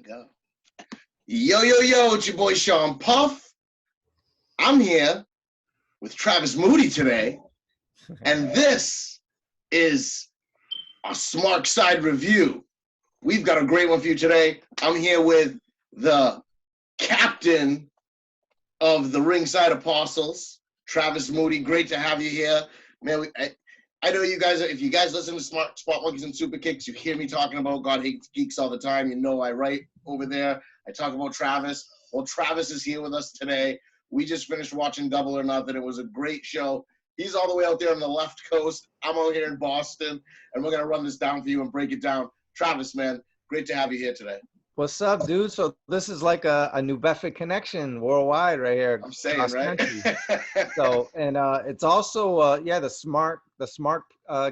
Go. Yo, it's your boy Shawn Puff. I'm here with Travis Moody today, and this is a Smark side review. We've got a great one for you today. I'm here with the captain of the Ringside Apostles, Travis Moody. Great to have you here. Man, I know you guys, if you guys listen to Spot Monkeys and Super Kicks, you hear me talking about God Hates Geeks all the time. You know I write over there. I talk about Travis. Well, Travis is here with us today. We just finished watching Double or Nothing. It was a great show. He's all the way out there on the left coast. I'm out here in Boston, and we're going to run this down for you and break it down. Travis, man, great to have you here today. What's up, dude? So this is like a New Bedford connection worldwide right here. I'm saying, right? So, and it's also, the Smark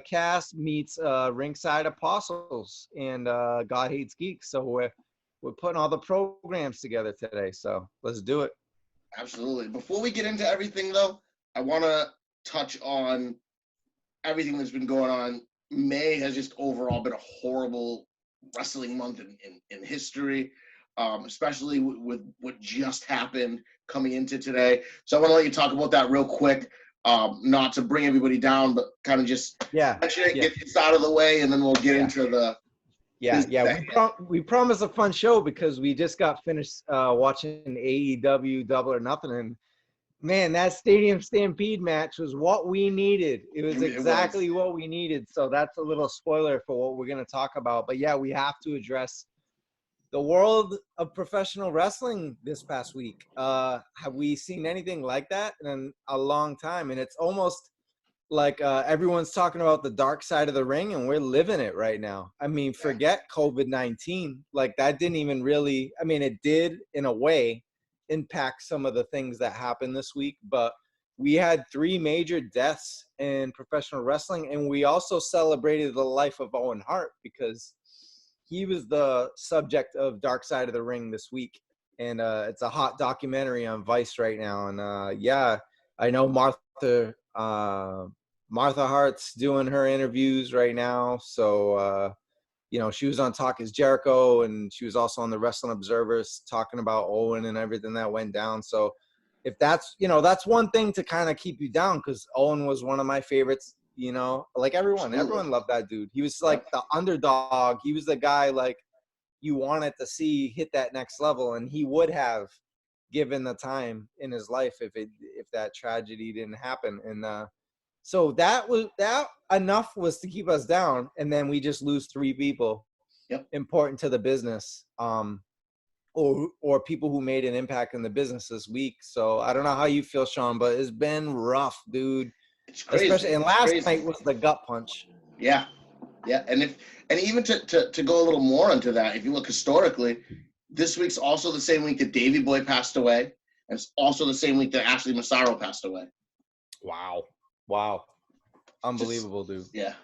cast meets Ringside Apostles and God Hates Geeks. So we're putting all the programs together today. So let's do it. Absolutely. Before we get into everything, though, I want to touch on everything that's been going on. May has just overall been a horrible wrestling month in history, especially with what just happened coming into today. So I want to let you talk about that real quick, not to bring everybody down, but kind of just mention it, get this out of the way, and then we'll get into the we promised a fun show because we just got finished watching AEW Double or Nothing, and man, that Stadium Stampede match was what we needed. It was exactly what we needed. So that's a little spoiler for what we're going to talk about. But yeah, we have to address the world of professional wrestling this past week. Have we seen anything like that in a long time? And it's almost like everyone's talking about the dark side of the ring, and we're living it right now. I mean, forget COVID-19. Like, that didn't even really, I mean, it did in a way impact some of the things that happened this week, but we had 3 major deaths in professional wrestling, and we also celebrated the life of Owen Hart because he was the subject of Dark Side of the Ring this week, and it's a hot documentary on Vice right now. And I know Martha Hart's doing her interviews right now, so she was on Talk is Jericho, and she was also on the Wrestling Observers talking about Owen and everything that went down. So if that's one thing to kind of keep you down, because Owen was one of my favorites, like everyone loved that dude. He was like the underdog. He was the guy like you wanted to see hit that next level, and he would have given the time in his life if that tragedy didn't happen. And so that enough was to keep us down, and then we just lose 3 people important to the business, or people who made an impact in the business this week. So I don't know how you feel, Shawn, but it's been rough, dude. It's crazy. Especially, and last night was the gut punch. Yeah, and even to go a little more into that, if you look historically, this week's also the same week that Davey Boy passed away, and it's also the same week that Ashley Massaro passed away. Wow. Unbelievable, dude. Yeah.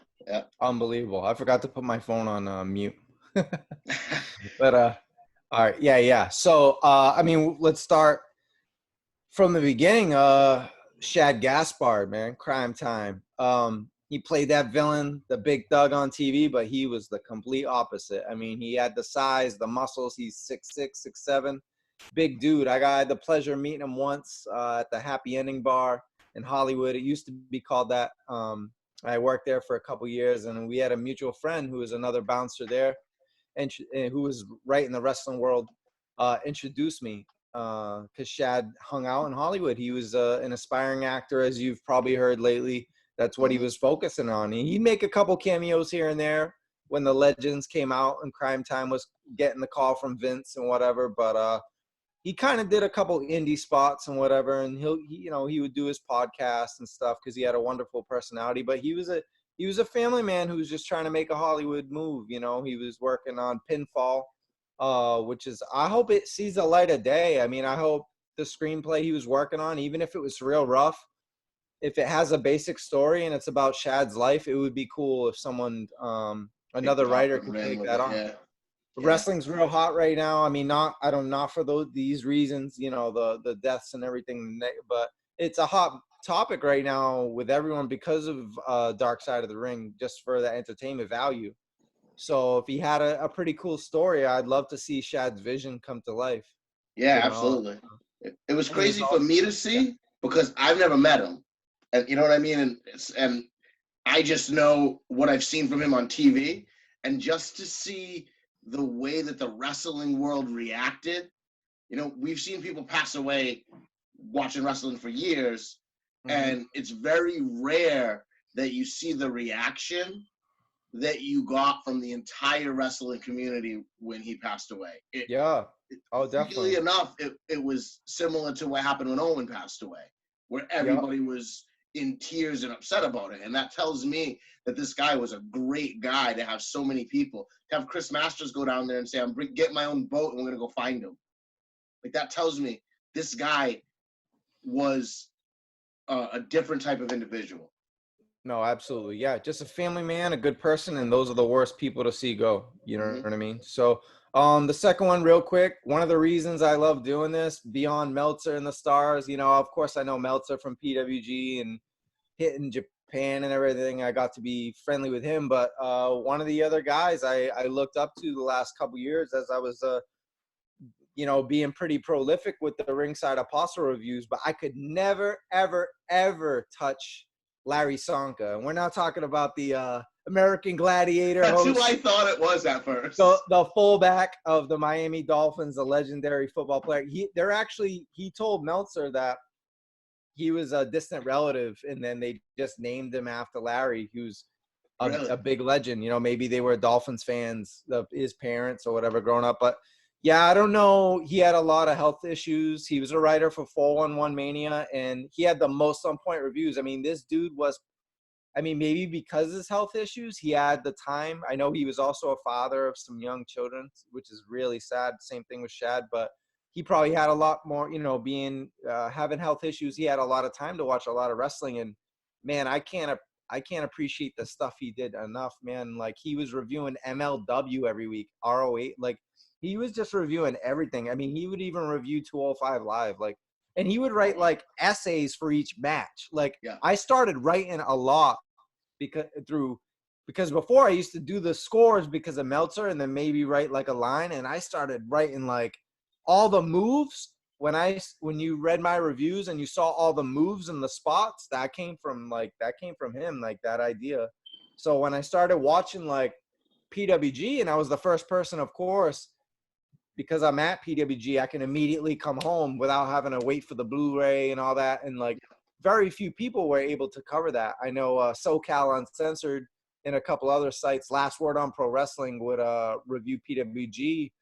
Unbelievable. I forgot to put my phone on mute. But all right. Yeah. So I mean, let's start from the beginning. Shad Gaspard, man, Crime Time. He played that villain, the big thug on TV, but he was the complete opposite. I mean, he had the size, the muscles. He's 6'6", 6'7", big dude. I had the pleasure of meeting him once at the Happy Ending Bar in Hollywood. It used to be called that. I worked there for a couple years, and we had a mutual friend who was another bouncer there, and who was right in the wrestling world, introduced me because Shad hung out in Hollywood. He was an aspiring actor, as you've probably heard lately. That's what he was focusing on. He'd make a couple cameos here and there when the Legends came out and Crime Time was getting the call from Vince and whatever, but he kind of did a couple indie spots and whatever, and he would do his podcast and stuff because he had a wonderful personality. But he was a family man who was just trying to make a Hollywood move. He was working on Pinfall, which is, I hope it sees the light of day. I mean, I hope the screenplay he was working on, even if it was real rough, if it has a basic story and it's about Shad's life, it would be cool if someone, another writer could take that on. Yeah. Wrestling's real hot right now. I mean, not for these reasons, the deaths and everything, but it's a hot topic right now with everyone because of Dark Side of the Ring, just for the entertainment value. So if he had a pretty cool story, I'd love to see Shad's vision come to life. Yeah, You know, absolutely. It was and he was crazy for also, me to yeah, see because I've never met him, and you know what I mean. And I just know what I've seen from him on TV, and just to see the way that the wrestling world reacted. You know, we've seen people pass away watching wrestling for years, hmm and it's very rare that you see the reaction that you got from the entire wrestling community when he passed away. yeah, oh Weirdly definitely, enough, it was similar to what happened when Owen passed away, where yeah. everybody was in tears and upset about it. And that tells me that this guy was a great guy to have so many people. To have Chris Masters go down there and say, get my own boat and we're going to go find him. Like, that tells me this guy was a different type of individual. No, absolutely. Yeah. Just a family man, a good person, and those are the worst people to see go. You know Mm-hmm. what I mean? So, the second one, real quick, one of the reasons I love doing this beyond Meltzer and the Stars, of course, I know Meltzer from PWG and hitting Japan and everything. I got to be friendly with him. But one of the other guys I looked up to the last couple years as I was, being pretty prolific with the Ringside Apostle reviews, but I could never, ever, ever touch Larry Sonka. And we're not talking about the American Gladiator That's who I host, thought it was at first. the fullback of the Miami Dolphins, the legendary football player. He told Meltzer that he was a distant relative, and then they just named him after Larry, who's Really? a big legend. Maybe they were Dolphins fans of his parents or whatever growing up. But yeah, I don't know. He had a lot of health issues. He was a writer for 411 Mania, and he had the most on point reviews. I mean, this dude was, maybe because of his health issues, he had the time. I know he was also a father of some young children, which is really sad. Same thing with Shad, but he probably had a lot more, being having health issues. He had a lot of time to watch a lot of wrestling, and man, I can't appreciate the stuff he did enough, man. Like, he was reviewing MLW every week, ROH, like he was just reviewing everything. I mean, he would even review 205 Live, like, and he would write like essays for each match. Like, Yeah. I started writing a lot because before I used to do the scores because of Meltzer and then maybe write like a line, and I started writing like all the moves. When you read my reviews and you saw all the moves and the spots, that came from him, like that idea. So when I started watching like PWG, and I was the first person, of course, because I'm at PWG, I can immediately come home without having to wait for the Blu-ray and all that. And like, very few people were able to cover that. I know SoCal Uncensored and a couple other sites, Last Word on Pro Wrestling, would review PWG.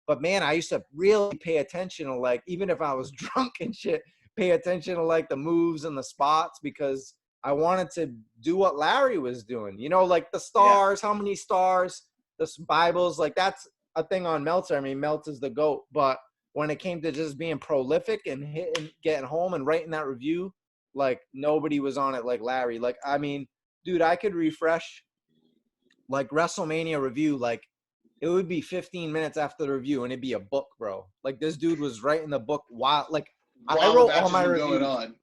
But man, I used to really pay attention to, like, even if I was drunk and shit, pay attention to like the moves and the spots, because I wanted to do what Larry was doing. Like the stars, how many stars, the Bibles, like that's a thing on Meltzer. I mean, Meltzer's the GOAT, but when it came to just being prolific and hitting, getting home and writing that review, like nobody was on it like Larry. Like, I mean, dude, I could refresh like WrestleMania review, like it would be 15 minutes after the review and it'd be a book, bro. Like, this dude was writing the book while, like, I While the wrote match all has my been reviews. going on.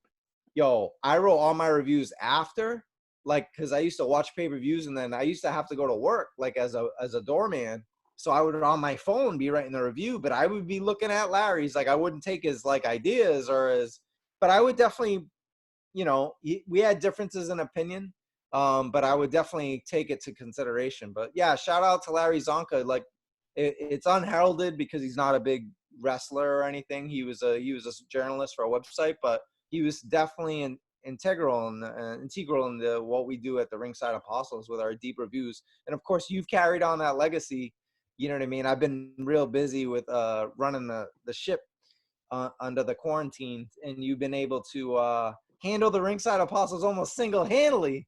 I wrote all my reviews after, like, because I used to watch pay-per-views and then I used to have to go to work, like, as a doorman. So I would, on my phone, be writing the review, but I would be looking at Larry's. Like, I wouldn't take his, like, ideas but I would definitely, we had differences in opinion, but I would definitely take it to consideration. But yeah, shout out to Larry Zonka. Like, it's unheralded because he's not a big wrestler or anything. He was a journalist for a website, but he was definitely integral into what we do at the Ringside Apostles with our deep reviews. And of course, you've carried on that legacy. You know what I mean? I've been real busy with running the ship under the quarantine, and you've been able to handle the Ringside Apostles almost single-handedly.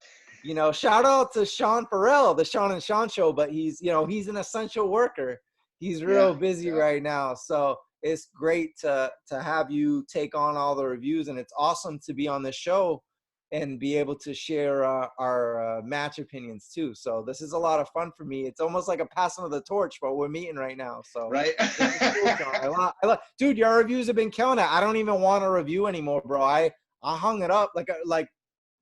Shout out to Sean Farrell, the Sean and Sean show, but he's an essential worker. He's real busy right now. So it's great to have you take on all the reviews, and it's awesome to be on this show and be able to share our match opinions too. So this is a lot of fun for me. It's almost like a passing of the torch, but we're meeting right now. So Right? this is cool, Sean. Dude, your reviews have been killing it. I don't even want to review anymore, bro. I hung it up like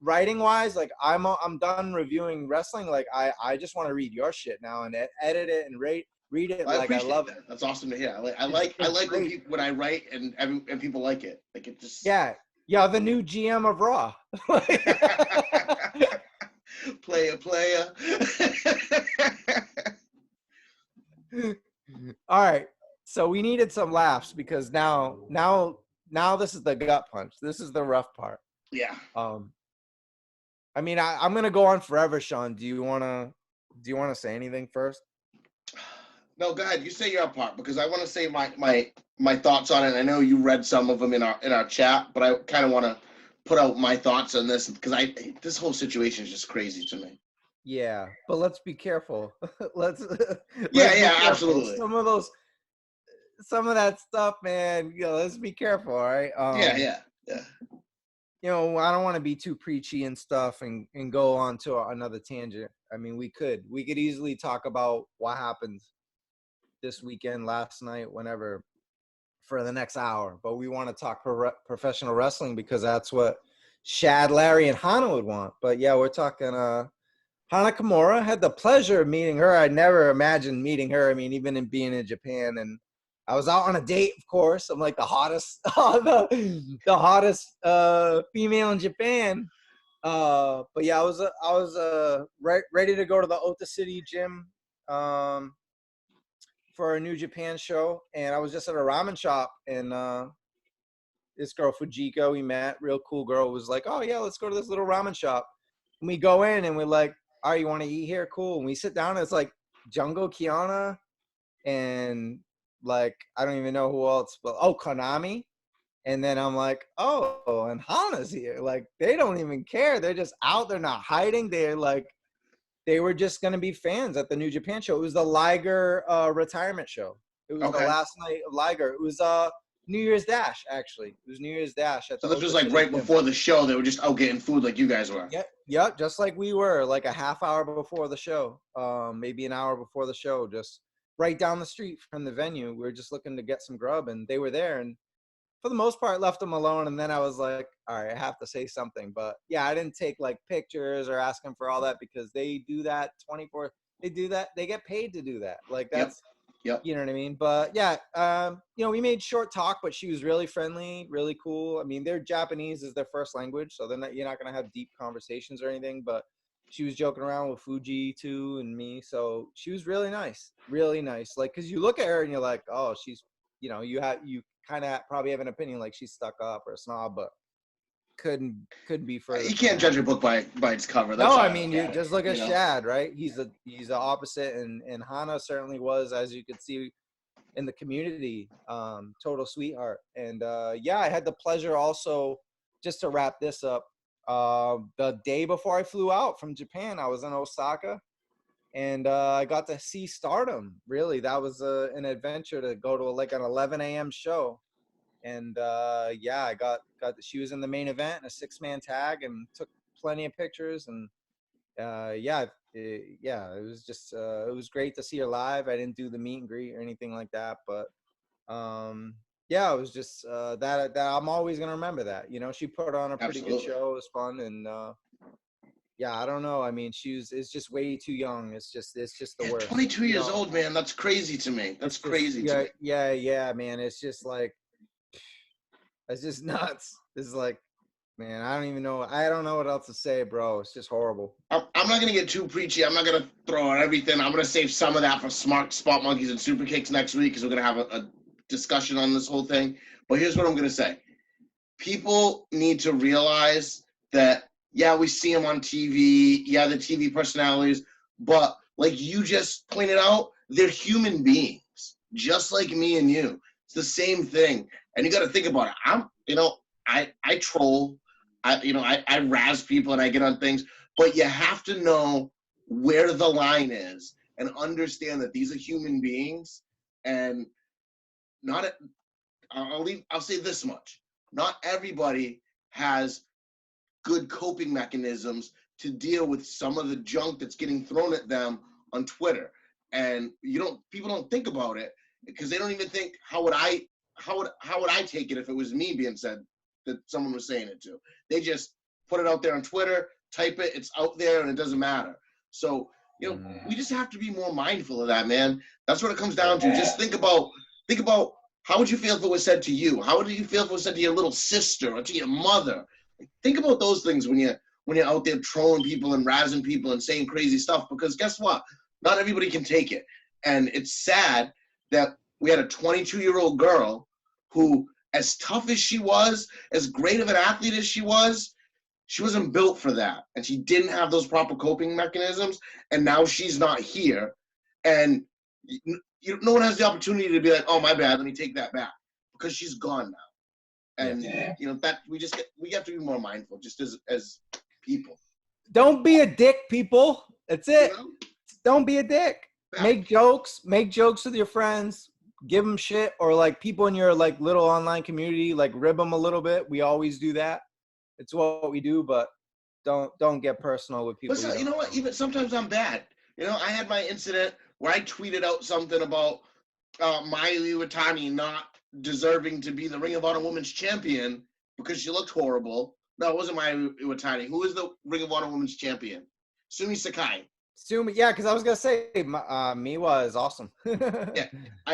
writing wise, like I'm done reviewing wrestling. Like I just want to read your shit now and edit it and read it. I like I appreciate love that. That's awesome to hear. I it's like when great. when I write and people like it. Like it just Yeah, yeah, the new GM of Raw. player. All right, so we needed some laughs because now this is the gut punch. This is the rough part. Yeah. I mean, I'm gonna go on forever, Sean. Do you wanna say anything first? No, go ahead. You say your part because I want to say my thoughts on it. I know you read some of them in our chat, but I kind of want to put out my thoughts on this because this whole situation is just crazy to me. Yeah, but let's be careful. let's Yeah, be yeah, careful. absolutely. Some of that stuff, man. Let's be careful, all right? Yeah. I don't want to be too preachy and stuff and go on to another tangent. I mean, we could easily talk about what happened this weekend, last night, whenever, for the next hour. But we want to talk professional wrestling because that's what Shad, Larry, and Hana would want. But yeah, we're talking Hana Kimura. Had the pleasure of meeting her. I never imagined meeting her. I mean, even in being in Japan, and I was out on a date, of course. I'm like the hottest, the hottest female in Japan. But yeah, I was ready to go to the Ota City gym for a New Japan show, and I was just at a ramen shop, and this girl Fujiko we met, real cool girl, was like, "Oh yeah, let's go to this little ramen shop." And we go in, and we're like, "All right, you want to eat here? Cool." And we sit down, and it's like Jungle Kiana and like I don't even know who else, but Konami. And then I'm like, oh, and Hana's here. Like they don't even care. They're just out. They're not hiding. They're like, they were just gonna be fans at the New Japan show. It was the Liger retirement show. It was the last night of Liger. It was New Year's Dash, actually. It was New Year's Dash at So the this was like right before the show. They were just out getting food like you guys were. Yep, just like we were, like a half hour before the show, maybe an hour before the show, just right down the street from the venue. We were just looking to get some grub, and they were there. And for the most part, left them alone. And then I was like, all right, I have to say something. But yeah, I didn't take like pictures or ask them for all that because they do that 24. They do that. They get paid to do that. Like that's, yep. You know what I mean? But yeah, we made short talk, but she was really friendly, really cool. I mean, their Japanese is their first language, so you're not going to have deep conversations or anything, but she was joking around with Fuji too and me. So she was really nice, really nice. Like, cause you look at her and you're like, oh, she's, you kind of probably have an opinion like she's stuck up or a snob, but couldn't be further. You can't judge a book by its cover. That's I mean, you just look at Shad, right? He's the opposite, and Hana certainly was, as you could see in the community, total sweetheart. And yeah, I had the pleasure also, just to wrap this up, the day before I flew out from Japan, I was in Osaka, and I got to see Stardom. Really, that was an adventure to go to like an 11 a.m. show. And yeah, I got she was in the main event in a 6-man tag and took plenty of pictures. And yeah, it was just it was great to see her live. I didn't do the meet and greet or anything like that, but yeah, it was just that I'm always gonna remember that. She put on a pretty good show. It was fun. And yeah, I don't know. I mean, it's just way too young. It's just the worst. 22 years old, man. That's crazy to me. That's crazy to me. Yeah, man. It's just like, it's just nuts. It's like, man, I don't know what else to say, bro. It's just horrible. I'm not going to get too preachy. I'm not going to throw out everything. I'm going to save some of that for Smart Spot Monkeys and Super Kicks next week because we're going to have a discussion on this whole thing. But here's what I'm going to say. People need to realize that, yeah, we see them on TV. Yeah, the TV personalities. But like you just pointed out, they're human beings, just like me and you. It's the same thing. And you got to think about it. I troll. I razz people and I get on things. But you have to know where the line is and understand that these are human beings. And I'll say this much. Not everybody has good coping mechanisms to deal with some of the junk that's getting thrown at them on Twitter. And people don't think about it because they don't even think how would I take it if it was me being said that someone was saying it to. They just put it out there on Twitter, type it, it's out there, and it doesn't matter. So, we just have to be more mindful of that, man. That's what it comes down to. Just think about how would you feel if it was said to you? How would you feel if it was said to your little sister or to your mother? Think about those things when you're out there trolling people and razzing people and saying crazy stuff, because guess what? Not everybody can take it. And it's sad that we had a 22-year-old girl who, as tough as she was, as great of an athlete as she wasn't built for that. And she didn't have those proper coping mechanisms. And now she's not here. And no one has the opportunity to be like, oh, my bad, let me take that back. Because she's gone now. And, that we have to be more mindful just as people. Don't be a dick, people. That's it. Don't be a dick. Make jokes with your friends, give them shit, or like people in your like little online community, like rib them a little bit. We always do that. It's what we do, but don't get personal with people. But you know what? Even sometimes I'm bad. I had my incident where I tweeted out something about Aew Championship not deserving to be the Ring of Honor Women's Champion because she looked horrible. No, it wasn't Aew Championship. Who is the Ring of Honor Women's Champion? Sumi Sakai. Yeah, because I was gonna say Miwa is awesome. Yeah,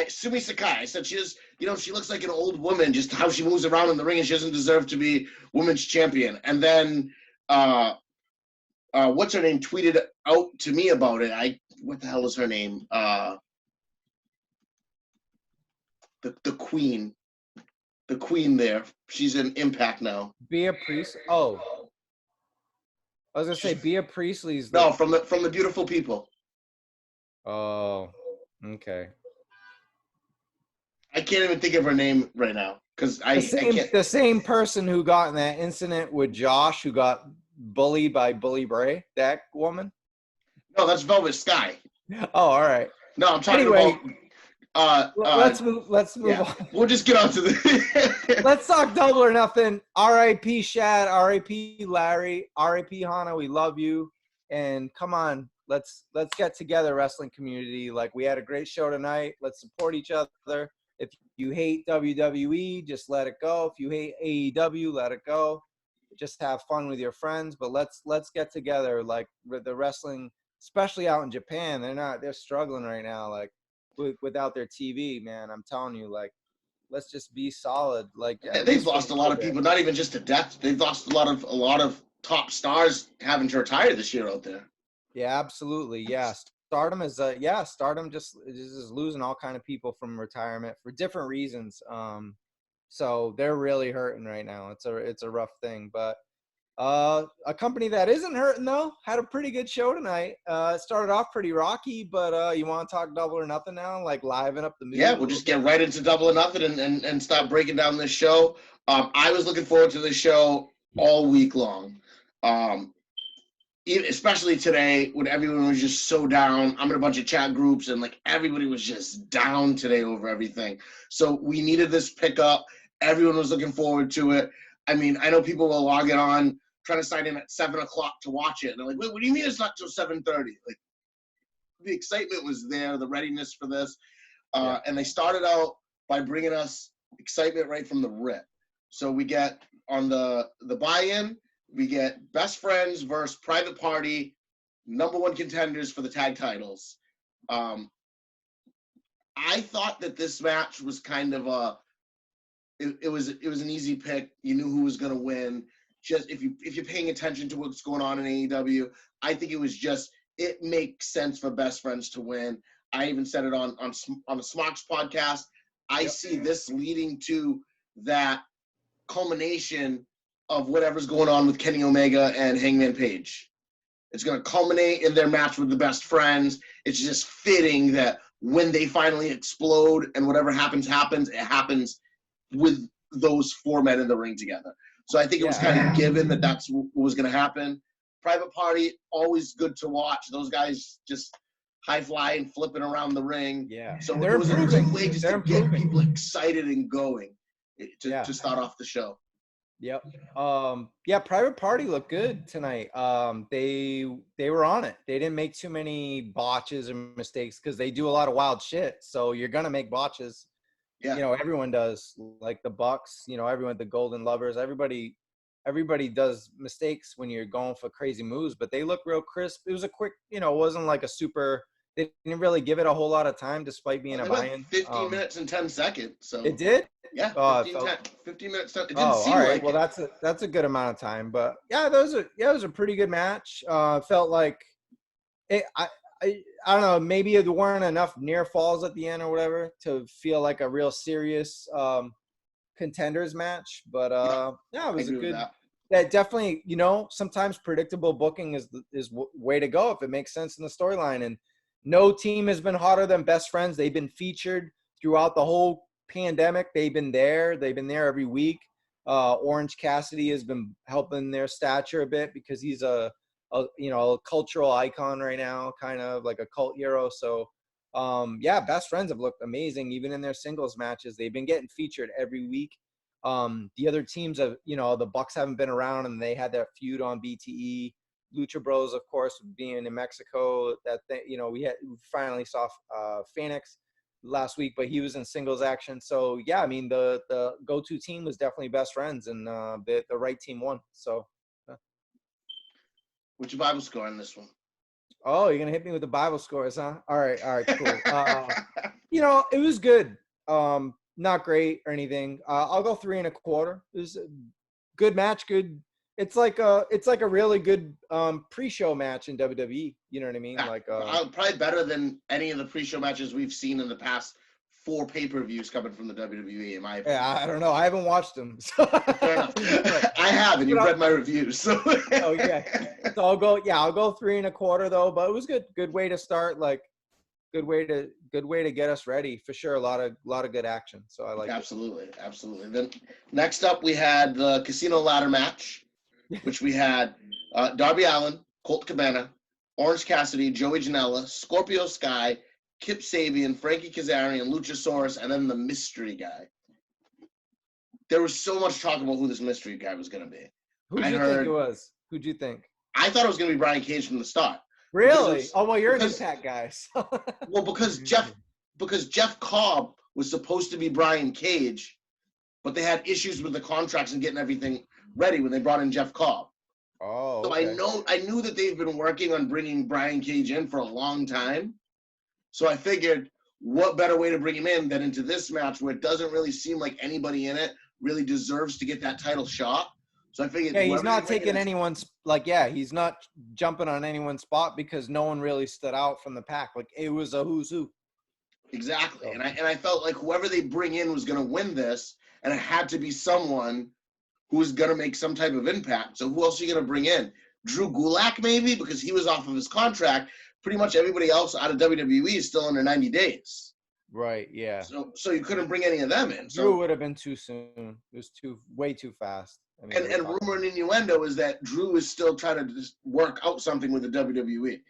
Sumi Sakai. I said she looks like an old woman, just how she moves around in the ring, and she doesn't deserve to be women's champion. And then, what's her name tweeted out to me about it. What the hell is her name? The queen, there. She's in Impact now. Bea Priestley. Oh. I was gonna say Bea Priestley's. No, from the Beautiful People. Oh, okay. I can't even think of her name right now because I can't. The same person who got in that incident with Josh, who got bullied by Bully Bray. That woman. No, that's Velvet Sky. Oh, all right. No, I'm talking about. Let's move on. We'll just get on to the. Let's talk Double or Nothing. R.I.P. Shad. R.I.P. Larry. R.I.P. Hana. We love you. And come on, let's get together, wrestling community. Like, we had a great show tonight. Let's support each other. If you hate WWE, just let it go. If you hate AEW, let it go. Just have fun with your friends. But let's get together. Like, the wrestling, especially out in Japan, they're struggling right now. Like, without their TV, man, I'm telling you, like, let's just be solid. Like, they've lost a lot of people, not even just to death. They've lost a lot of top stars having to retire this year out there. Yeah, absolutely. Yeah, Stardom is Stardom just is losing all kind of people from retirement for different reasons. So they're really hurting right now. It's a rough thing, but a company that isn't hurting though had a pretty good show tonight. It started off pretty rocky, but you want to talk Double or Nothing now, like liven up the mood? Yeah, we'll just get right into Double or Nothing and start breaking down this show. I was looking forward to this show all week long, especially today when everyone was just so down. I'm in a bunch of chat groups and like everybody was just down today over everything. So we needed this pickup. Everyone was looking forward to it. I mean, I know people will log it on, trying to sign in at 7 o'clock to watch it. And they're like, wait, what do you mean it's not till 7:30? Like, the excitement was there, the readiness for this. And they started out by bringing us excitement right from the rip. So we get on the buy-in, we get Best Friends versus Private Party, #1 contenders for the tag titles. I thought that this match was kind of it was an easy pick. You knew who was going to win. Just if you're paying attention to what's going on in AEW, I think it makes sense for Best Friends to win. I even said it on the Smarks podcast. I see this leading to that culmination of whatever's going on with Kenny Omega and Hangman Page. It's going to culminate in their match with the Best Friends. It's just fitting that when they finally explode and whatever happens, it happens with those four men in the ring together. So I think it was kind of given that that's what was going to happen. Private Party, always good to watch. Those guys just high flying, flipping around the ring. Yeah. So it was a good way just to get people excited and going to start off the show. Yep. Private Party looked good tonight. They were on it. They didn't make too many botches or mistakes because they do a lot of wild shit. So you're gonna make botches. Yeah. You know, everyone does. Like the Bucks, everyone, the Golden Lovers, everybody everybody does mistakes when you're going for crazy moves, but they look real crisp. It was a quick, it wasn't like a super. They didn't really give it a whole lot of time, despite being a They went buy-in. 15 minutes and 10 seconds. So it did. yeah, Oh, 15 minutes. It didn't oh, seem all right. like Well, it. that's a good amount of time. But yeah, it was a pretty good match. Felt like it. I don't know. Maybe there weren't enough near falls at the end or whatever to feel like a real serious contenders match. But yeah, it I was a agree with good. that. That definitely, sometimes predictable booking is way to go if it makes sense in the storyline. And no team has been hotter than Best Friends. They've been featured throughout the whole pandemic. They've been there every week. Orange Cassidy has been helping their stature a bit because he's a cultural icon right now, kind of like a cult hero. So yeah, Best Friends have looked amazing even in their singles matches. They've been getting featured every week. The other teams have, the Bucks haven't been around and they had their feud on BTE. Lucha Bros, of course, being in Mexico, that thing, we finally saw Phoenix last week, but he was in singles action. So yeah, I mean the go-to team was definitely Best Friends, and the right team won. So What's your Bible score on this one? oh, you're gonna hit me with the Bible scores, huh? All right, cool. It was good. Not great or anything. I'll go 3.25. It was a good match. Good. It's like a really good pre-show match in WWE. You know what I mean? Like probably better than any of the pre-show matches we've seen in the past 4 pay-per-views coming from the WWE. In my opinion. Yeah, I don't know. I haven't watched them. So. Fair enough. I have, and you've read my reviews. So. Okay. So I'll go 3.25 though. But it was good. Good way to start. Like. Good way to get us ready for sure. A lot of good action. So I like absolutely. Then next up we had the Casino Ladder match, which we had Darby Allin, Colt Cabana, Orange Cassidy, Joey Janela, Scorpio Sky, Kip Sabian, Frankie Kazarian, Luchasaurus, and then the mystery guy. There was so much talk about who this mystery guy was going to be. Who'd you think it was? Who'd you think? I thought it was going to be Brian Cage from the start. Really? Well, you're an Impact guy. So. Well, because Jeff Cobb was supposed to be Brian Cage, but they had issues with the contracts and getting everything ready when they brought in Jeff Cobb. Oh, okay. So I knew that they've been working on bringing Brian Cage in for a long time. So I figured, what better way to bring him in than into this match where it doesn't really seem like anybody in it really deserves to get that title shot. So I figured, he's not taking anyone's he's not jumping on anyone's spot because no one really stood out from the pack. Like it was a who's who. Exactly, and I felt like whoever they bring in was going to win this, and it had to be someone who was going to make some type of impact. So who else are you going to bring in? Drew Gulak maybe, because he was off of his contract. Pretty much everybody else out of WWE is still under 90 days. Right. Yeah. So you couldn't bring any of them in. Drew would have been too soon. It was way too fast. I mean, and rumor and innuendo is that Drew is still trying to just work out something with the WWE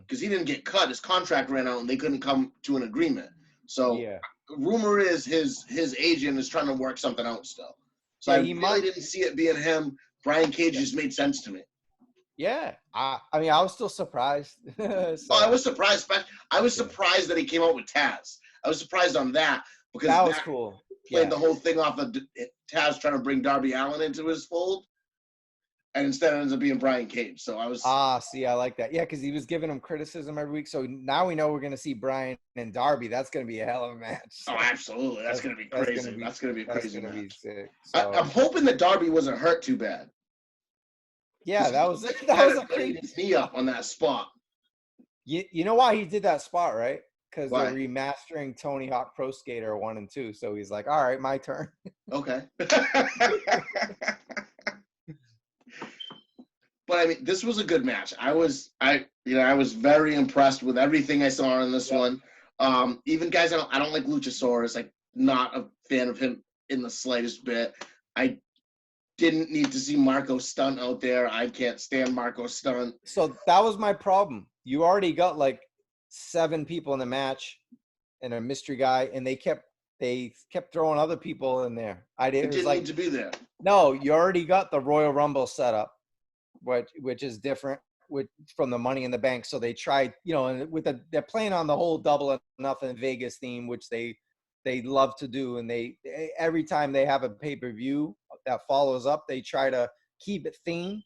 because he didn't get cut. His contract ran out and they couldn't come to an agreement. So rumor is his agent is trying to work something out still. So I really didn't see it being him. Brian Cage just made sense to me. Yeah, I mean, I was still surprised. So. Oh, I was surprised. I was surprised that he came out with Taz. I was surprised on that because that was cool. Played the whole thing off of Taz trying to bring Darby Allin into his fold, and instead it ends up being Brian Cage. So I was see, I like that. Yeah, because he was giving him criticism every week. So now we know we're going to see Brian and Darby. That's going to be a hell of a match. So oh, absolutely. That's going to be crazy. That's going to be a crazy match. Sick. So, I'm hoping that Darby wasn't hurt too bad. Yeah, that was a crazy knee up on that spot. You know why he did that spot, right? Because they're remastering Tony Hawk Pro Skater 1 and 2. So he's like, all right, my turn. Okay. But I mean, this was a good match. I was very impressed with everything I saw in this one. Even guys, I don't like Luchasaurus. I'm not a fan of him in the slightest bit. I didn't need to see Marco Stunt out there. I can't stand Marco Stunt. So that was my problem. You already got like 7 people in the match and a mystery guy, and they kept throwing other people in there. It didn't need to be there. No, you already got the Royal Rumble setup, which is different from the Money in the Bank. So they tried, they're playing on the whole Double or Nothing Vegas theme, which they love to do, and they every time they have a pay-per-view, that follows up. They try to keep it themed.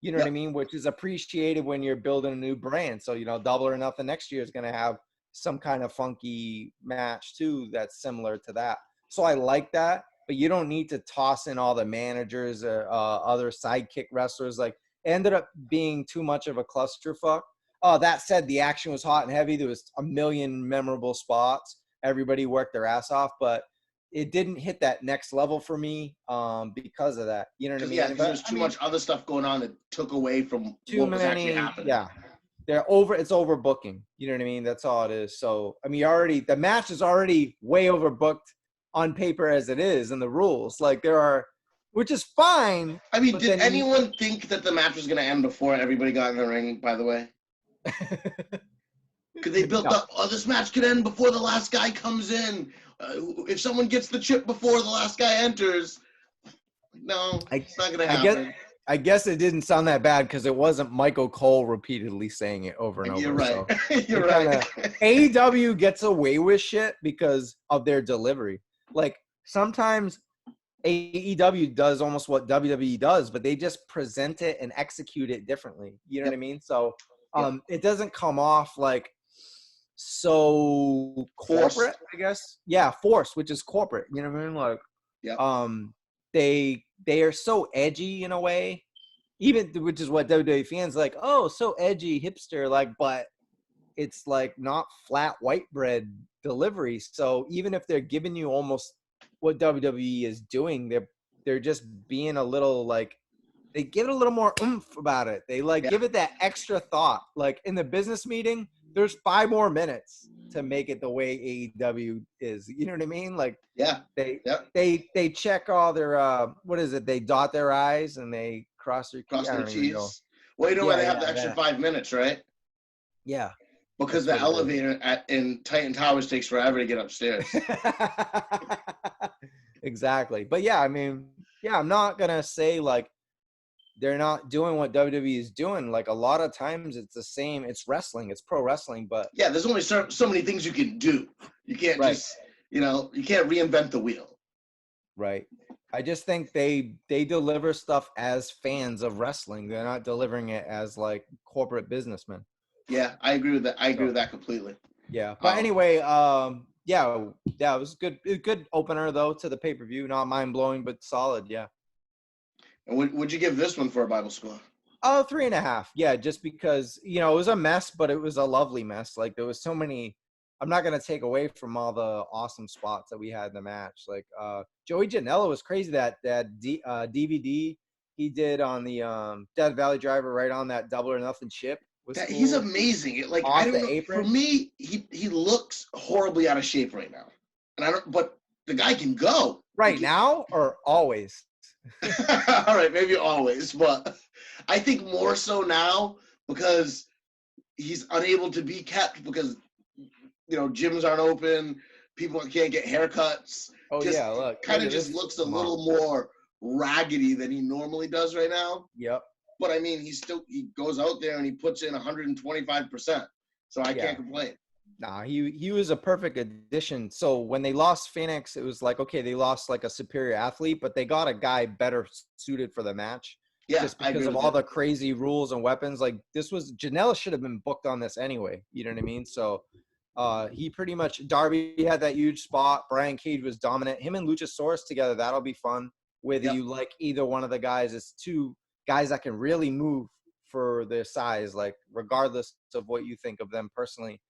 You know what I mean? Which is appreciated when you're building a new brand. So, you know, Double or Nothing next year is going to have some kind of funky match too that's similar to that. So I like that, but you don't need to toss in all the managers or other sidekick wrestlers. Like, it ended up being too much of a clusterfuck. That said, the action was hot and heavy. There was a million memorable spots. Everybody worked their ass off, but it didn't hit that next level for me because of that. You know what I mean? Yeah, there's too much other stuff going on that took away from what was actually happening. Yeah, it's overbooking. You know what I mean? That's all it is. So I mean, the match is already way overbooked on paper as it is in the rules. Like which is fine. I mean, did anyone think that the match was going to end before everybody got in the ring? By the way, because they built up. Oh, this match could end before the last guy comes in. If someone gets the chip before the last guy enters, no, it's not going to happen. I guess it didn't sound that bad because it wasn't Michael Cole repeatedly saying it over and over. You're right. So You're right. AEW gets away with shit because of their delivery. Like, sometimes AEW does almost what WWE does, but they just present it and execute it differently. You know what I mean? So it doesn't come off like so corporate, forced. I guess. Yeah, forced, which is corporate. You know what I mean? Like, they are so edgy in a way, even, which is what WWE fans like. Oh, so edgy, hipster, like, but it's like not flat white bread delivery. So even if they're giving you almost what WWE is doing, they're just being a little like, they give it a little more oomph about it. They give it that extra thought. Like, in the business meeting, there's 5 more minutes to make it the way AEW is. You know what I mean? Like, they check all their what is it? They dot their I's and they cross their T's. Well, you know why they have the extra 5 minutes, right? Yeah. Because the elevator in Tnt Towers takes forever to get upstairs. Exactly. But yeah, I mean, I'm not gonna say like they're not doing what WWE is doing. Like, a lot of times it's the same. It's wrestling. It's pro wrestling. But yeah, there's only so many things you can do. You can't just, you can't reinvent the wheel. Right. I just think they deliver stuff as fans of wrestling. They're not delivering it as like corporate businessmen. Yeah, I agree with that. I agree with that completely. Yeah. But anyway, it was good. A good opener though to the pay-per-view. Not mind-blowing, but solid. Yeah. And would you give this one for a Bible score? Oh, 3.5. Yeah, just because, it was a mess, but it was a lovely mess. Like, there was so many. I'm not going to take away from all the awesome spots that we had in the match. Like, Joey Janela was crazy. That DVD he did on the Death Valley Driver right on that Double or Nothing chip. Cool. He's amazing. Like, I don't know. Apron. For me, he looks horribly out of shape right now. And but the guy can go. Right now or always? All right, maybe always, but I think more so now because he's unable to be kept because gyms aren't open, people can't get haircuts. Oh yeah, look, kind of just looks a little more raggedy than he normally does right now. Yep. But I mean, he goes out there and he puts in 125%, so I can't complain. Nah, he was a perfect addition. So when they lost Phoenix, it was like, okay, they lost like a superior athlete, but they got a guy better suited for the match. Yeah, just because of all the crazy rules and weapons. Like, Janela should have been booked on this anyway. You know what I mean? So he pretty much, Darby had that huge spot. Brian Cage was dominant. Him and Luchasaurus together, that'll be fun. Whether you like either one of the guys, it's 2 guys that can really move for their size, like regardless of what you think of them personally.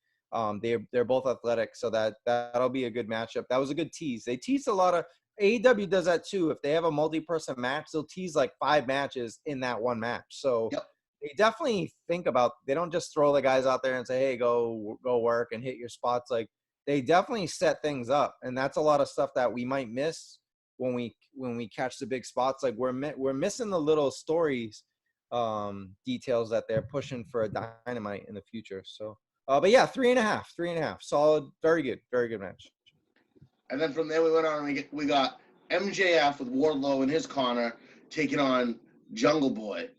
They're both athletic, so that'll be a good matchup. That was a good tease. They teased a lot of AEW does that too. If they have a multi-person match, they'll tease like 5 matches in that one match. So they definitely think about. They don't just throw the guys out there and say, "Hey, go work and hit your spots." Like, they definitely set things up, and that's a lot of stuff that we might miss when we catch the big spots. Like, we're missing the little stories, details that they're pushing for a Dynamite in the future. So. But yeah, 3.5, solid, very good match. And then from there we went on and we got MJF with Wardlow in his corner taking on Jungle Boy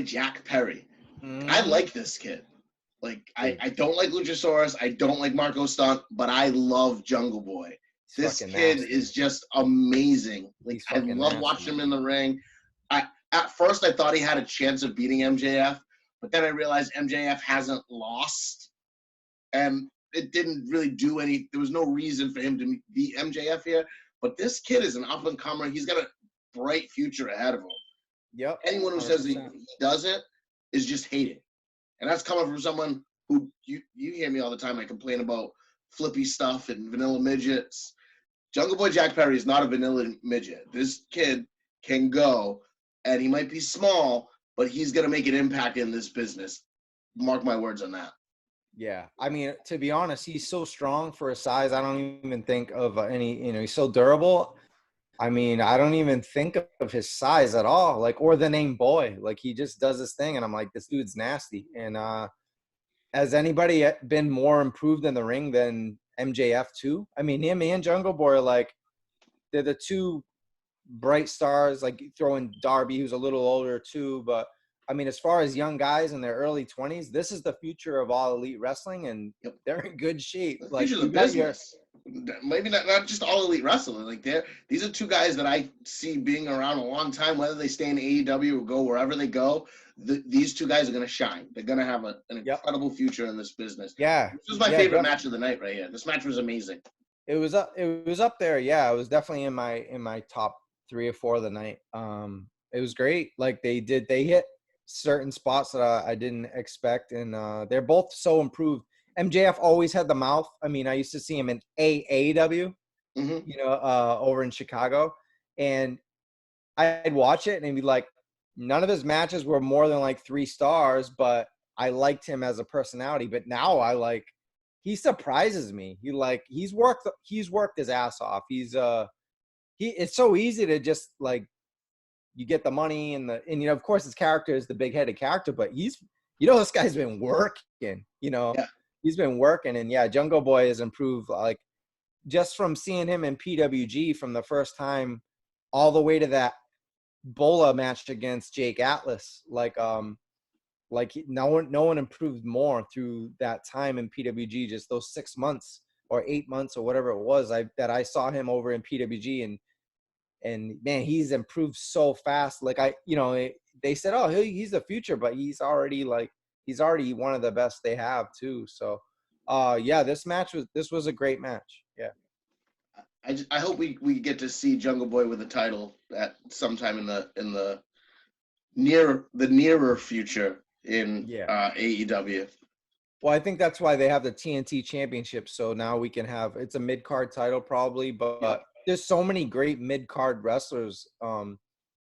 Jack Perry. I like this kid. Like, I don't like Luchasaurus, I don't like Marco Stunt, but I love Jungle Boy. This fucking kid nasty. is just amazing. Like, He's I fucking love nasty. watching him in the ring. At first I thought he had a chance of beating MJF, but then I realized MJF hasn't lost, and it didn't really do any. There was no reason for him to beat MJF here. But this kid is an up and comer. He's got a bright future ahead of him. Yep. Anyone who says he 100%. doesn't is just hating, and that's coming from someone who you hear me all the time. I complain about flippy stuff and vanilla midgets. Jungle Boy Jack Perry is not a vanilla midget. This kid can go, and he might be small, but he's going to make an impact in this business. Mark my words on that. Yeah. I mean, to be honest, he's so strong for his size. I don't even think of any, he's so durable. I mean, I don't even think of his size at all, like, or the name Boy. Like, he just does his thing, and I'm like, this dude's nasty. And has anybody been more improved in the ring than MJF too? I mean, him and Jungle Boy are like, they're the two bright stars. Like, throwing Darby, who's a little older too. But I mean, as far as young guys in their early 20s, this is the future of All Elite Wrestling, and they're in good shape. The Like, future of the business. Maybe not just All Elite Wrestling. Like, these are two guys that I see being around a long time, whether they stay in AEW or go wherever they go. These two guys are going to shine. They're going to have an incredible future in this business. Yeah. This was my favorite match of the night right here. This match was amazing. It was up there. Yeah, it was definitely in my top 3 or 4 of the night. It was great. Like, they hit certain spots that I didn't expect, and they're both so improved. MJF always had the mouth. I mean, I used to see him in AAW, over in Chicago, and I'd watch it and it'd be like, none of his matches were more than like 3 stars, but I liked him as a personality. But now he surprises me. He's worked his ass off. It's so easy to just, like, you get the money and of course his character is the big-headed character, but this guy's been working, Yeah. He's been working. And yeah, Jungle Boy has improved, like, just from seeing him in PWG from the first time all the way to that Bola match against Jake Atlas. No one improved more through that time in PWG, just those 6 months or 8 months or whatever it was that I saw him over in PWG, and man, he's improved so fast. Like, they said, oh, he's the future, but he's already one of the best they have too. So yeah, this was a great match. Yeah. I hope we get to see Jungle Boy with a title at sometime in the nearer future in AEW. Well, I think that's why they have the TNT Championship. So now we can it's a mid-card title probably, but there's so many great mid-card wrestlers in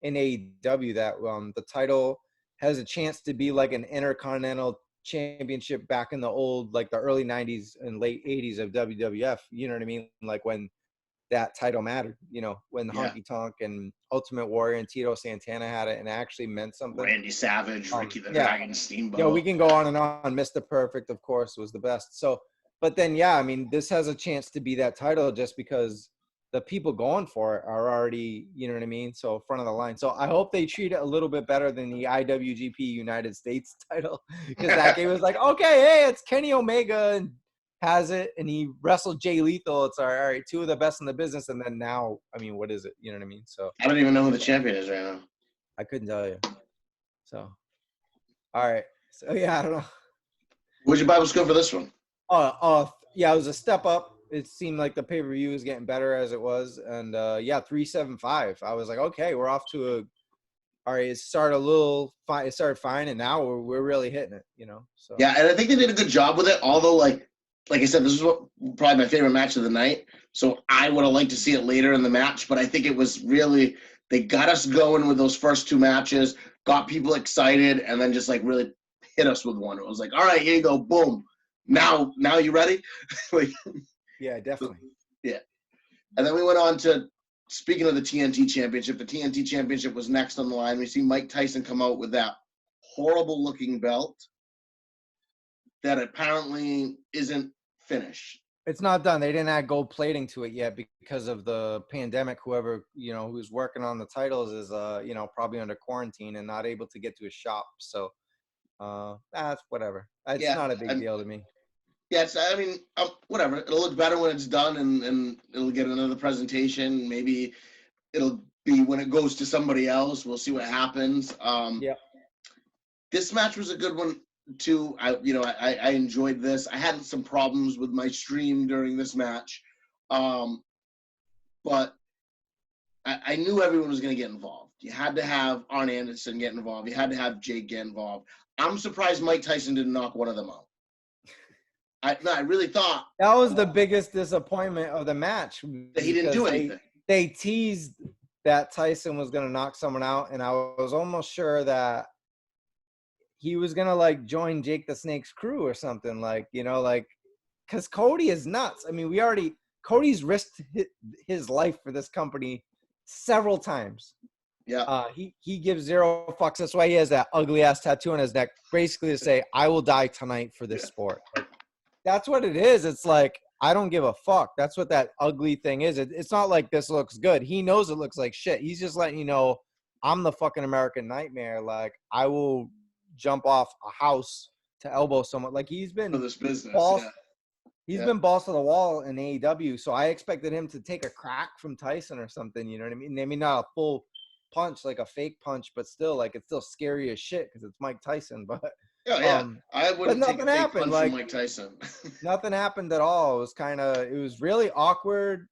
AEW that the title has a chance to be like an Intercontinental Championship back in the old, like the early 90s and late 80s of WWF. You know what I mean? Like, when that title mattered, when Honky Tonk and Ultimate Warrior and Tito Santana had it and it actually meant something. Randy Savage, Ricky the Dragon Steamboat. We can go on and on. Mr. Perfect, of course, was the best. So, but then, I mean, this has a chance to be that title just because the people going for it are already, you know what I mean? So, front of the line. So, I hope they treat it a little bit better than the IWGP United States title, because that game was like, okay, hey, it's Kenny Omega and has it, and he wrestled Jay Lethal. It's all right, 2 of the best in the business, and then now, I mean, what is it? You know what I mean? So I don't even know who the champion is right now. I couldn't tell you. So, all right. So yeah, I don't know. What's your Bible score for this one? Yeah, it was a step up. It seemed like the pay-per-view was getting better as it was, and 375. I was like, okay, we're off to all right. It started fine, and now we're really hitting it, So yeah, and I think they did a good job with it. Although, like I said, this is probably my favorite match of the night. So I would have liked to see it later in the match, but I think it was really, they got us going with those first 2 matches, got people excited, and then just like really hit us with one. It was like, all right, here you go, boom. Now you ready? Like, yeah, definitely. Yeah. And then we went on to, speaking of the TNT Championship, the TNT Championship was next on the line. We see Mike Tyson come out with that horrible-looking belt that apparently isn't finished. It's not done. They didn't add gold plating to it yet because of the pandemic. Whoever, who's working on the titles is, probably under quarantine and not able to get to a shop. So that's whatever. It's not a big deal to me. Yeah, I mean, whatever. It'll look better when it's done, and it'll get another presentation. Maybe it'll be when it goes to somebody else. We'll see what happens. Yeah. This match was a good one too. I enjoyed this. I had some problems with my stream during this match, but I knew everyone was going to get involved. You had to have Arn Anderson get involved. You had to have Jake get involved. I'm surprised Mike Tyson didn't knock one of them out. I really thought that was the biggest disappointment of the match. That he didn't do anything. They teased that Tyson was going to knock someone out, and I was almost sure that he was going to, like, join Jake the Snake's crew or something, like, you know, like, because Cody is nuts. I mean, Cody's risked his life for this company several times. Yeah. He gives zero fucks. That's why he has that ugly ass tattoo on his neck, basically to say, "I will die tonight for this sport." Like, that's what it is. It's like, I don't give a fuck. That's what that ugly thing is. It's not like this looks good. He knows it looks like shit. He's just letting you know, I'm the fucking American Nightmare. Like, I will jump off a house to elbow someone. Like, he's been For this business. He's been balls to the wall in AEW, so I expected him to take a crack from Tyson or something, you know what I mean? I mean, not a full punch, like a fake punch, but still, like, it's still scary as shit because it's Mike Tyson. But I wouldn't take a fake punch like, from Mike Tyson. Nothing happened at all. It was really awkward.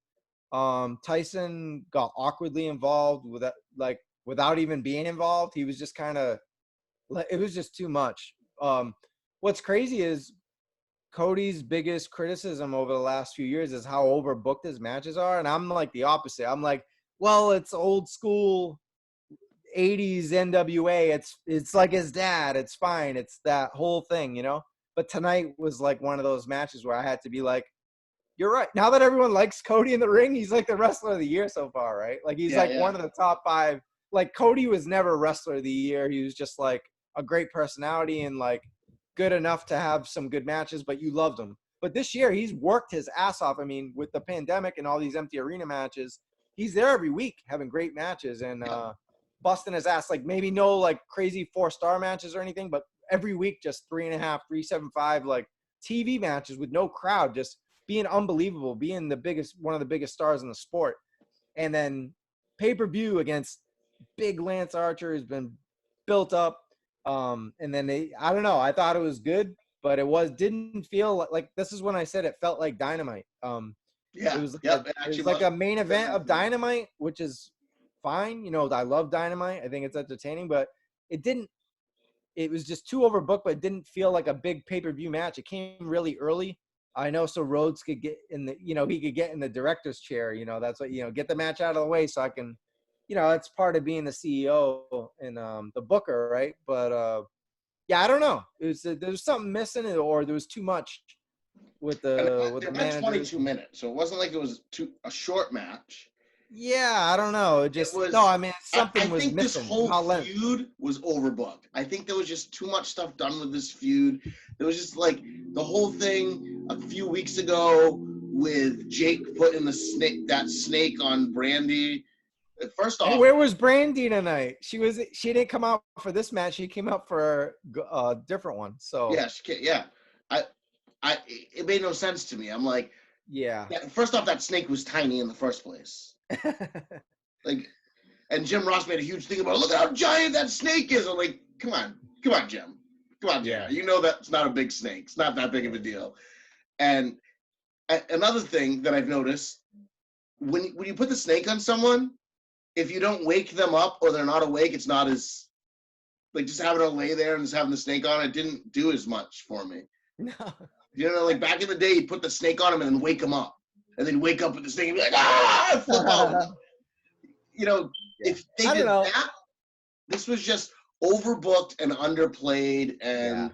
Tyson got awkwardly involved with that, like, without even being involved. He was just kind of, it was just too much. What's crazy is Cody's biggest criticism over the last few years is how overbooked his matches are. And I'm like the opposite. I'm like, well, it's old school 80s NWA. It's like his dad. It's fine. It's that whole thing, you know? But tonight was like one of those matches where I had to be like, you're right. Now that everyone likes Cody in the ring, he's like the wrestler of the year so far, right? Like, he's one of the top 5. Like, Cody was never wrestler of the year. He was just like a great personality and like good enough to have some good matches, but you loved him. But this year, he's worked his ass off. I mean, with the pandemic and all these empty arena matches, he's there every week having great matches and busting his ass. Like, maybe no like crazy 4-star matches or anything, but every week just 3.5, 375 like TV matches with no crowd, just being unbelievable, being one of the biggest stars in the sport. And then pay-per-view against big Lance Archer has been built up. And then I don't know. I thought it was good, but didn't feel like this is when I said it felt like Dynamite. It was like a main event of Dynamite, which is fine. You know, I love Dynamite. I think it's entertaining, but it was just too overbooked, but it didn't feel like a big pay-per-view match. It came really early. I know, so Rhodes could get he could get in the director's chair. You know, that's what, get the match out of the way so I can, that's part of being the CEO and the booker, right? But yeah, I don't know. There was something missing, or there was too much with the manager. 22 minutes, so it wasn't like it was a short match. Yeah, I don't know. I mean, something was missing. This whole feud was overbooked. I think there was just too much stuff done with this feud. There was just like the whole thing a few weeks ago with Jake putting that snake on Brandy. First off, where was Brandy tonight? She didn't come out for this match. She came out for a different one. So yeah. It made no sense to me. I'm like, yeah. First off, that snake was tiny in the first place. Like, and Jim Ross made a huge thing about, look how giant that snake is. I'm like, come on, Jim. Come on, Jim. Yeah. That's not a big snake. It's not that big of a deal. And another thing that I've noticed, when you put the snake on someone, if you don't wake them up or they're not awake, it's not as, like, just having them lay there and just having the snake on, it didn't do as much for me. No. Like back in the day, you'd put the snake on him and then wake him up. And then wake up with the snake and be like, ah, flip out. If they did that, this was just overbooked and underplayed and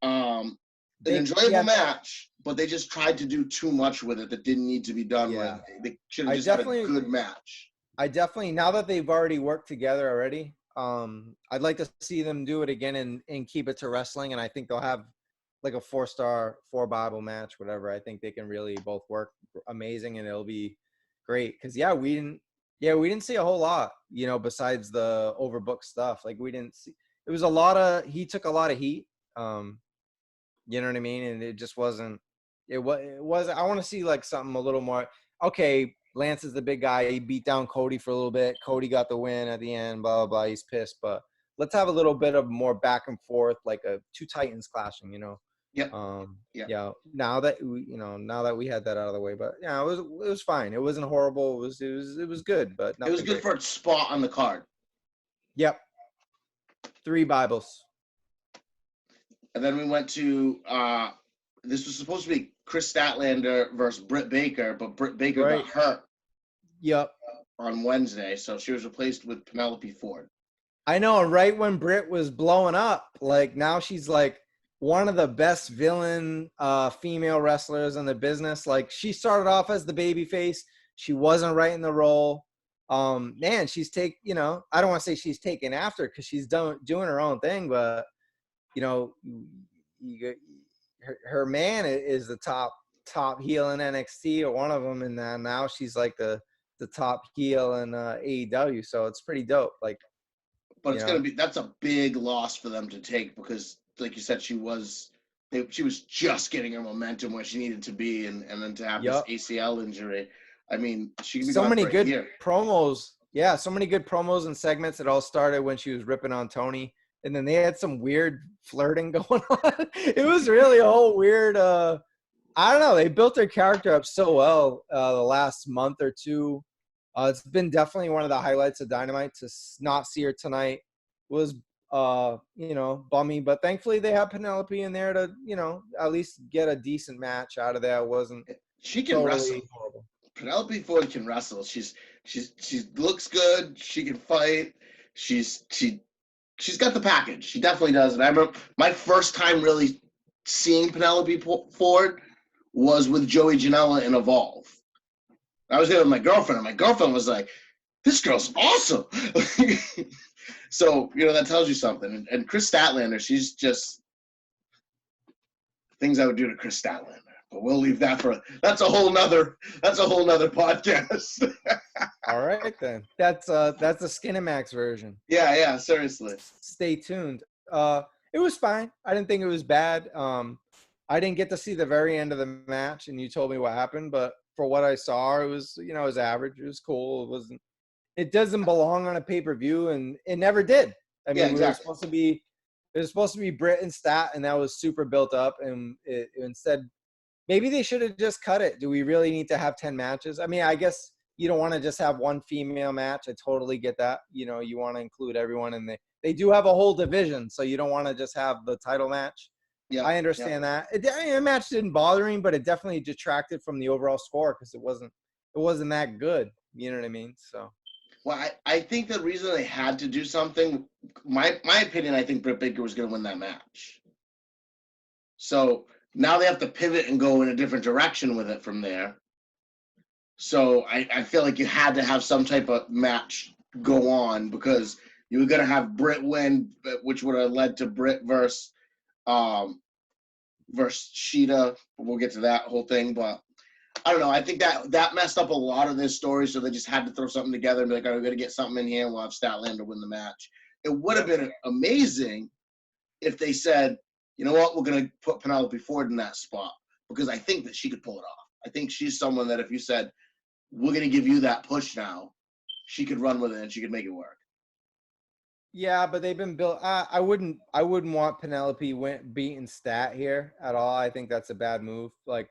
an enjoyable match, but they just tried to do too much with it that didn't need to be done. Yeah. They should have just had a good match. I definitely, now that they've already worked together already, I'd like to see them do it again and keep it to wrestling. And I think they'll have like a 4-star, 4-Bible match, whatever. I think they can really both work amazing and it'll be great. Cause we didn't see a whole lot, besides the overbooked stuff. Like we didn't see, he took a lot of heat. You know what I mean? And it just wasn't. It was. I want to see like something a little more. Okay, Lance is the big guy. He beat down Cody for a little bit. Cody got the win at the end. Blah blah blah. He's pissed, but let's have a little bit of more back and forth, like two Titans clashing. Yep. Yeah. Now that now that we had that out of the way, but yeah, it was fine. It wasn't horrible. It was good, but It was good for its spot on the card. Yep. 3 Bibles. And then we went to this was supposed to be Chris Statlander versus Britt Baker, but Britt Baker got hurt. Yep. On Wednesday, so she was replaced with Penelope Ford. I know, right when Britt was blowing up, like now she's like one of the best villain female wrestlers in the business. Like she started off as the babyface. She wasn't right in the role. Man, she's I don't want to say she's taken after because she's doing her own thing, but her man is the top heel in NXT or one of them, and now she's like the top heel in AEW. So it's pretty dope. Like, but that's a big loss for them to take because, like you said, she was just getting her momentum where she needed to be, and then to have this ACL injury. I mean, she could be so many good promos. Yeah, so many good promos and segments. It all started when she was ripping on Tony. And then they had some weird flirting going on. It was really a whole weird, I don't know. They built their character up so well the last month or two. It's been definitely one of the highlights of Dynamite. To not see her tonight was, bummy. But thankfully they have Penelope in there to, at least get a decent match out of that. It wasn't She can wrestle. Horrible. Penelope Ford can wrestle. She looks good. She can fight. She's got the package. She definitely does. And I remember my first time really seeing Penelope Ford was with Joey Janela in Evolve. I was there with my girlfriend, and my girlfriend was like, "This girl's awesome." So, that tells you something. And Chris Statlander, she's just things I would do to Chris Statlander. But we'll leave that that's a whole nother podcast. All right then. That's the Skinemax version. Yeah, seriously. Stay tuned. It was fine. I didn't think it was bad. I didn't get to see the very end of the match, and you told me what happened, but for what I saw, it was it was average. It was cool. It doesn't belong on a pay-per-view, and it never did. I mean, exactly. it was supposed to be Britt and Stat, and that was super built up, and instead maybe they should have just cut it. Do we really need to have 10 matches? I mean, I guess you don't want to just have one female match. I totally get that. You want to include everyone, and they do have a whole division, so you don't want to just have the title match. Yeah, I understand that. The match didn't bother me, but it definitely detracted from the overall score because it wasn't that good. You know what I mean? So. Well, I think the reason they had to do something, my opinion, I think Britt Baker was going to win that match. So now they have to pivot and go in a different direction with it from there. So I feel like you had to have some type of match go on because you were going to have Britt win, which would have led to Britt versus Sheeta. We'll get to that whole thing, but I don't know. I think that messed up a lot of their stories, so they just had to throw something together and be like, all right, we're going to get something in here and we'll have Statlander win the match. It would have been amazing if they said, you know what, we're going to put Penelope Ford in that spot because I think that she could pull it off. I think she's someone that if you said, we're going to give you that push now, she could run with it and she could make it work. Yeah, but they've been built. I wouldn't want Penelope beating Stat here at all. I think that's a bad move. Like,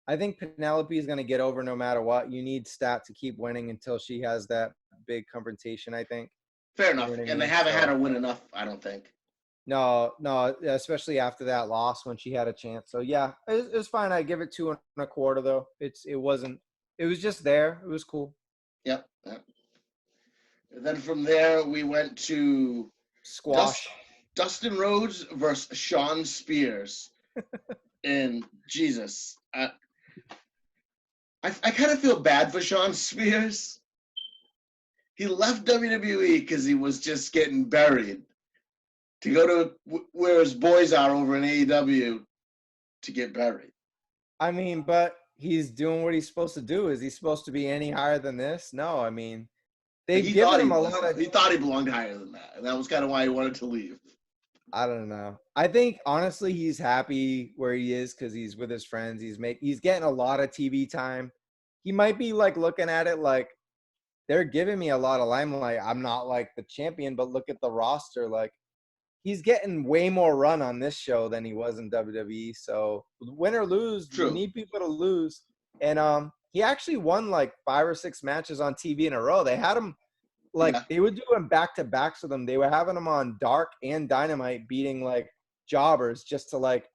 I think Penelope is going to get over no matter what. You need Stat to keep winning until she has that big confrontation, I think. Fair enough. And they haven't had her win enough, I don't think. No, especially after that loss when she had a chance. So, yeah, it was fine. I give it 2.25, though. It was just there. It was cool. Yep. And then from there, we went to squash. Dustin Rhodes versus Shawn Spears. And Jesus, I kind of feel bad for Shawn Spears. He left WWE because he was just getting buried to go to where his boys are over in AEW to get buried. I mean, but he's doing what he's supposed to do. Is he supposed to be any higher than this? No, I mean, they've given him a lot of... He thought he belonged higher than that, and that was kind of why he wanted to leave. I don't know. I think honestly he's happy where he is because he's with his friends. He's getting a lot of TV time. He might be like looking at it like they're giving me a lot of limelight. I'm not like the champion, but look at the roster. Like he's getting way more run on this show than he was in WWE. So win or lose, you True. need people to lose. And he actually won like 5 or 6 matches on TV in a row. They had him they were doing back-to-backs with him. They were having him on Dark and Dynamite beating like jobbers just to like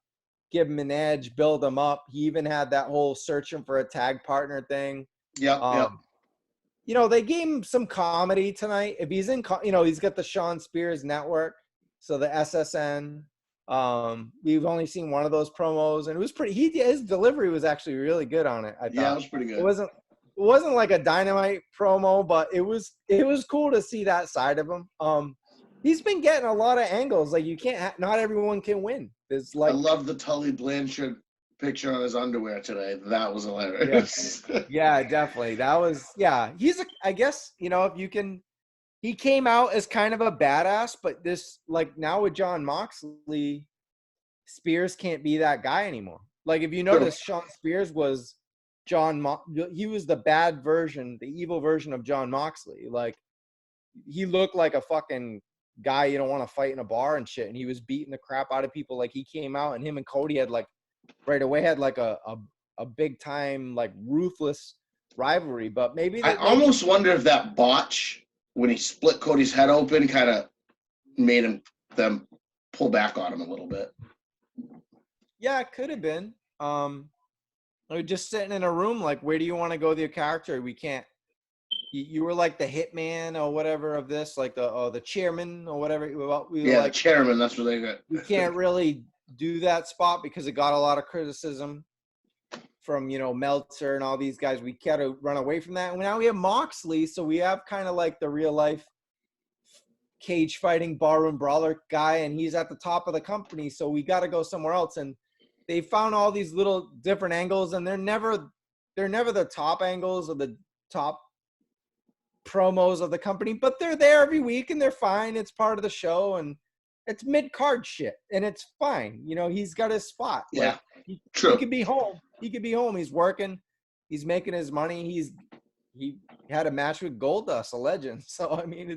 give him an edge, build him up. He even had that whole searching for a tag partner thing. Yeah. You know, they gave him some comedy tonight. If he's in, he's got the Shawn Spears Network, so the SSN. We've only seen one of those promos, and it was pretty. His delivery was actually really good on it. I thought. Yeah, it was pretty good. It wasn't like a Dynamite promo, but it was cool to see that side of him. He's been getting a lot of angles. Like you can't, not everyone can win. There's like I love the Tully Blanchard picture on his underwear today. That was hilarious. Yeah, definitely. That was I guess, if you can, he came out as kind of a badass, but this like now with John Moxley, Spears can't be that guy anymore. Like if you notice, Shawn Spears was he was the bad version, the evil version of John Moxley. Like he looked like a fucking guy you don't want to fight in a bar and shit, and he was beating the crap out of people. Like he came out and him and Cody had like right away had like a big time like ruthless rivalry. But maybe I almost wonder if that botch when he split Cody's head open kind of made them pull back on him a little bit. Yeah, it could have been. We're just sitting in a room like, where do you want to go with your character? We can't. You were like the hitman or whatever of this, like the chairman or whatever. The chairman. That's what they got. We can't really do that spot because it got a lot of criticism from Meltzer and all these guys. We got to run away from that. And now we have Moxley, so we have kind of like the real life cage fighting barroom brawler guy, and he's at the top of the company. So we got to go somewhere else. And they found all these little different angles, and they're never the top angles or the top promos of the company, but they're there every week and they're fine. It's part of the show and it's mid-card shit and it's fine. He's got his spot. Yeah, like, true. He could be home. He's working. He's making his money. He had a match with Goldust, a legend. So, I mean,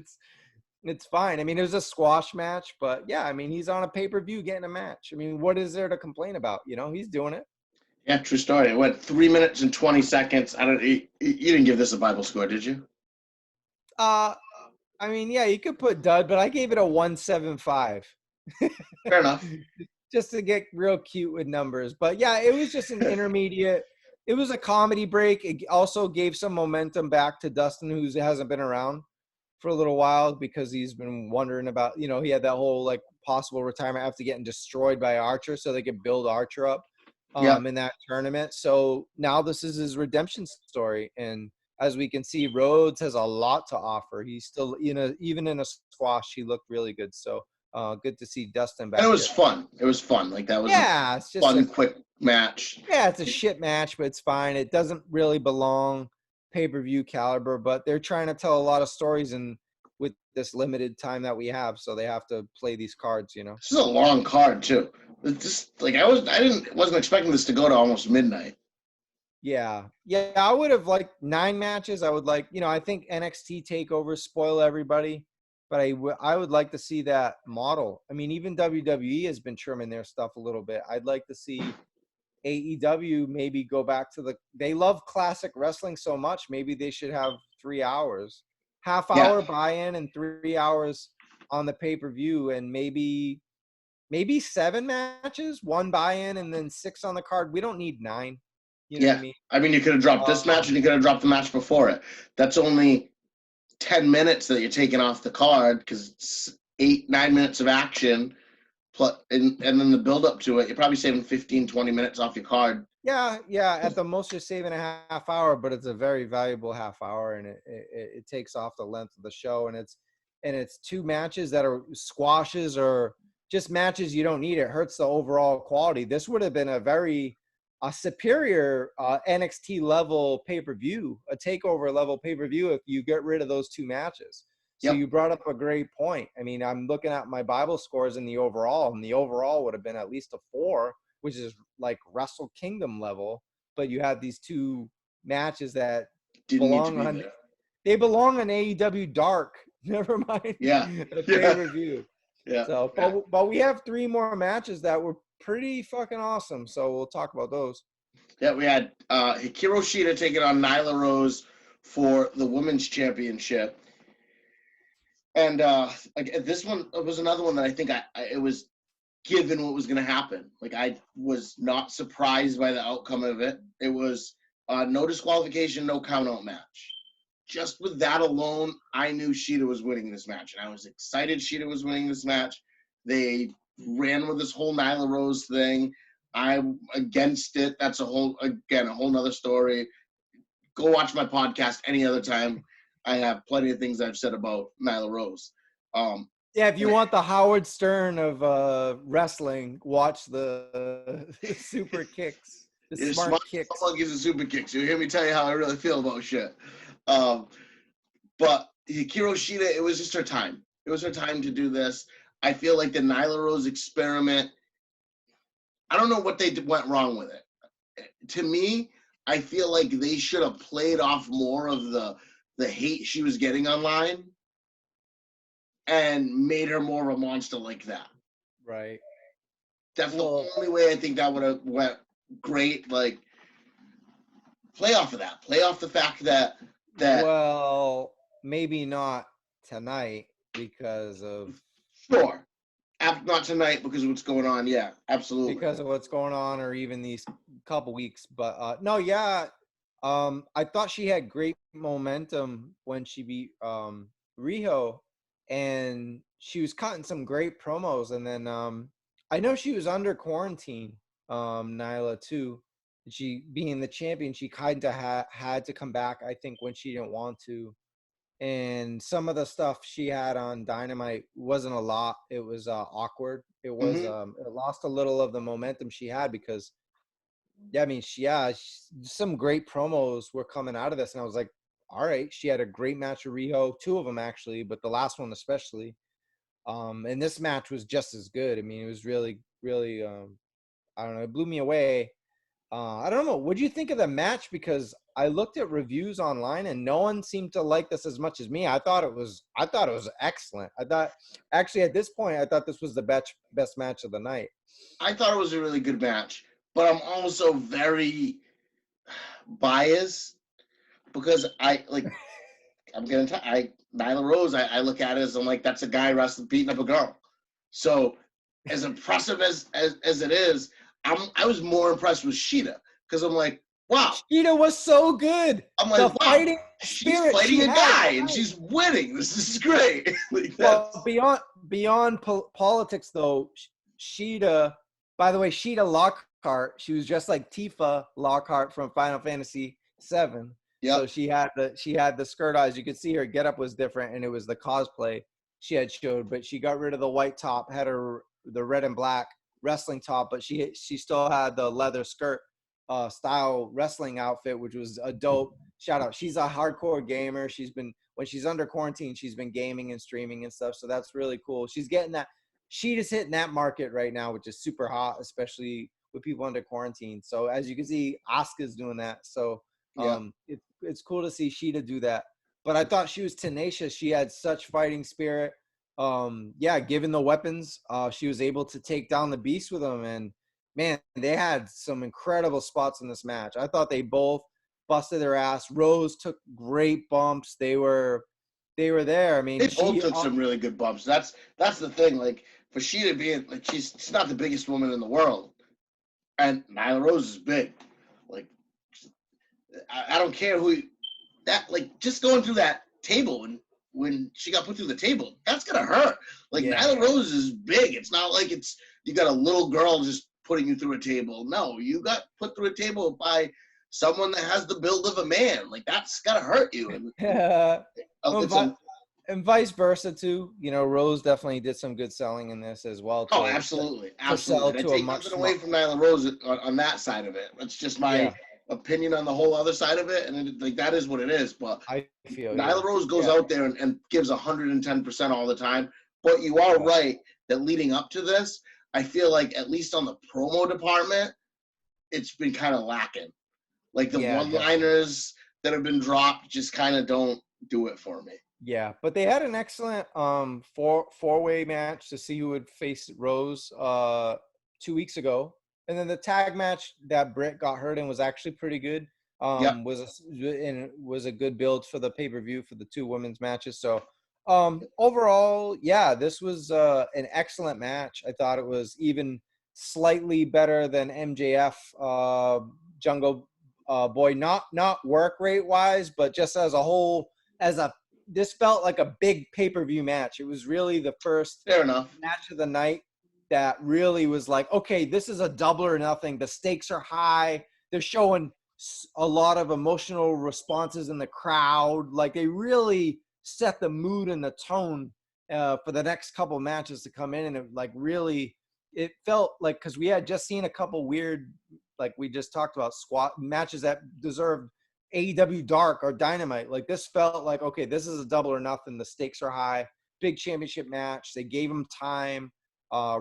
it's fine. I mean, it was a squash match, but yeah, I mean, he's on a pay-per-view getting a match. I mean, what is there to complain about? He's doing it. Yeah, true story. It went 3 minutes and 20 seconds. You didn't give this a Bible score, did you? I mean, yeah, you could put dud, but I gave it a 1.75. Fair enough. Just to get real cute with numbers. But yeah, it was just an intermediate. It was a comedy break. It also gave some momentum back to Dustin, who hasn't been around for a little while because he's been wondering about, he had that whole like possible retirement after getting destroyed by Archer so they could build Archer up in that tournament. So now this is his redemption story. And as we can see, Rhodes has a lot to offer. He's still, even in a squash, he looked really good. So good to see Dustin back. And it was fun. It was fun. Like that was it's just fun, quick match. Yeah, it's a shit match, but it's fine. It doesn't really belong pay-per-view caliber, but they're trying to tell a lot of stories and with this limited time that we have, so they have to play these cards. This is a long card too. It's just like I wasn't expecting this to go to almost midnight. Yeah, I would have liked 9 matches. I would like, I think NXT takeovers spoil everybody, but I would like to see that model. I mean, even WWE has been trimming their stuff a little bit. I'd like to see AEW maybe go back to they love classic wrestling so much. Maybe they should have 3 hours, half hour buy-in and 3 hours on the pay-per-view, and maybe 7 matches, 1 buy-in and then 6 on the card. We don't need 9. You know what I mean? I mean, you could have dropped this match and you could have dropped the match before it. That's only 10 minutes that you're taking off the card because it's 8-9 minutes of action, and then the build up to it. You're probably saving 15-20 minutes off your card. Yeah. At the most, you're saving a half hour, but it's a very valuable half hour, and it takes off the length of the show. And it's 2 matches that are squashes or just matches you don't need. It hurts the overall quality. This would have been a superior NXT level pay-per-view, a takeover level pay-per-view if you get rid of those 2 matches. So Yep. you brought up a great point. I mean, I'm looking at my Bible scores in the overall, and the overall would have been at least a 4, which is like Wrestle Kingdom level. But you have these two matches that Didn't need to belong be on. there. They belong on AEW Dark. Never mind. Yeah. A Yeah. pay-per-view. Yeah. So, but we have 3 more matches that were pretty fucking awesome. So we'll talk about those. Yeah, we had Hikaru Shida taking on Nyla Rose for the Women's Championship. And this one was another one that I think it was given what was going to happen. Like, I was not surprised by the outcome of it. It was no disqualification, no count-out match. Just with that alone, I knew Shida was winning this match, and I was excited Shida was winning this match. They ran with this whole Nyla Rose thing. I'm against it. That's a whole nother story. Go watch my podcast any other time. I have plenty of things I've said about Nyla Rose. Yeah, if you want the Howard Stern of wrestling, watch the super kicks, the smart kicks. Someone gives a super kick. So you hear me tell you how I really feel about shit. But Hikaru Shida, it was just her time. It was her time to do this. I feel like the Nyla Rose experiment, I don't know what they went wrong with it. To me, I feel like they should have played off more of the hate she was getting online and made her more of a monster like that. Right. That's the only way I think that would have went great. Like, play off of that. Play off the fact that well, maybe not tonight because of sure. Not tonight because of what's going on. Yeah, absolutely. Because of what's going on, or even these couple weeks. But no, yeah. I thought she had great momentum when she beat Riho, and she was cutting some great promos. And then I know she was under quarantine, Nyla too. She being the champion, she kind of had to come back, I think, when she didn't want to. And some of the stuff she had on Dynamite wasn't a lot. It was awkward. It was it lost a little of the momentum she had because, yeah, I mean, some great promos were coming out of this, and I was like, all right, she had a great match with Riho, 2 of them actually, but the last one especially. And this match was just as good. I mean, it was really, really, I don't know, it blew me away. I don't know. What do you think of the match? Because I looked at reviews online and no one seemed to like this as much as me. I thought it was excellent. I thought actually at this point, I thought this was the best match of the night. I thought it was a really good match, but I'm also very biased because Nyla Rose, I look at it as I'm like, that's a guy wrestling beating up a girl. So as impressive as it is, I was more impressed with Shida because I'm like, wow. Shida was so good. I'm like, the fighting she's fighting a guy and she's winning. This is great. Like, well, beyond politics though, Shida, by the way, Shida Lockhart, she was just like Tifa Lockhart from Final Fantasy VII. Yep. So she had the skirt on. As you could see, her getup was different, and it was the cosplay she had showed. But she got rid of the white top, had the red and black wrestling top, but she still had the leather skirt style wrestling outfit, which was a dope shout out. She's a hardcore gamer. When she's under quarantine, she's been gaming and streaming and stuff. So that's really cool. She's getting that. She just hitting that market right now, which is super hot, especially with people under quarantine. So as you can see, Asuka's doing that. So it's cool to see Shida do that. But I thought she was tenacious. She had such fighting spirit. Given the weapons, she was able to take down the beast with them. And man, they had some incredible spots in this match. I thought they both busted their ass. Rose took great bumps. They were there. I mean, they both took some really good bumps. That's the thing. Like, for Shida being like, she's not the biggest woman in the world, and Nyla Rose is big. Like, I don't care just going through that table and when she got put through the table, that's gonna hurt. Like, Nyla Rose is big. It's not like you got a little girl just putting you through a table. No, you got put through a table by someone that has the build of a man. Like, that's gotta hurt you. And vice versa too. You know, Rose definitely did some good selling in this as well. Absolutely. I take nothing away from Nyla Rose on that side of it. That's just my opinion on the whole other side of it, and like that is what it is. But I feel Nyla Rose goes out there and gives 110% all the time. But you are right that leading up to this, I feel like at least on the promo department, it's been kind of lacking. Like the one-liners that have been dropped just kind of don't do it for me. Yeah, but they had an excellent four-way match to see who would face Rose 2 weeks ago, and then the tag match that Britt got hurt in was actually pretty good. Was a good build for the pay-per-view for the two women's matches. So overall, yeah, this was an excellent match. I thought it was even slightly better than MJF Jungle Boy, not work rate wise, but just as a whole, this felt like a big pay-per-view match. It was really the first match of the night that really was like, okay, this is a double or nothing. The stakes are high. They're showing a lot of emotional responses in the crowd. Like they really set the mood and the tone for the next couple matches to come in. And it felt like, because we had just seen a couple weird, like we just talked about, squat matches that deserved AEW Dark or Dynamite. Like this felt like, okay, this is a double or nothing. The stakes are high. Big championship match. They gave him time.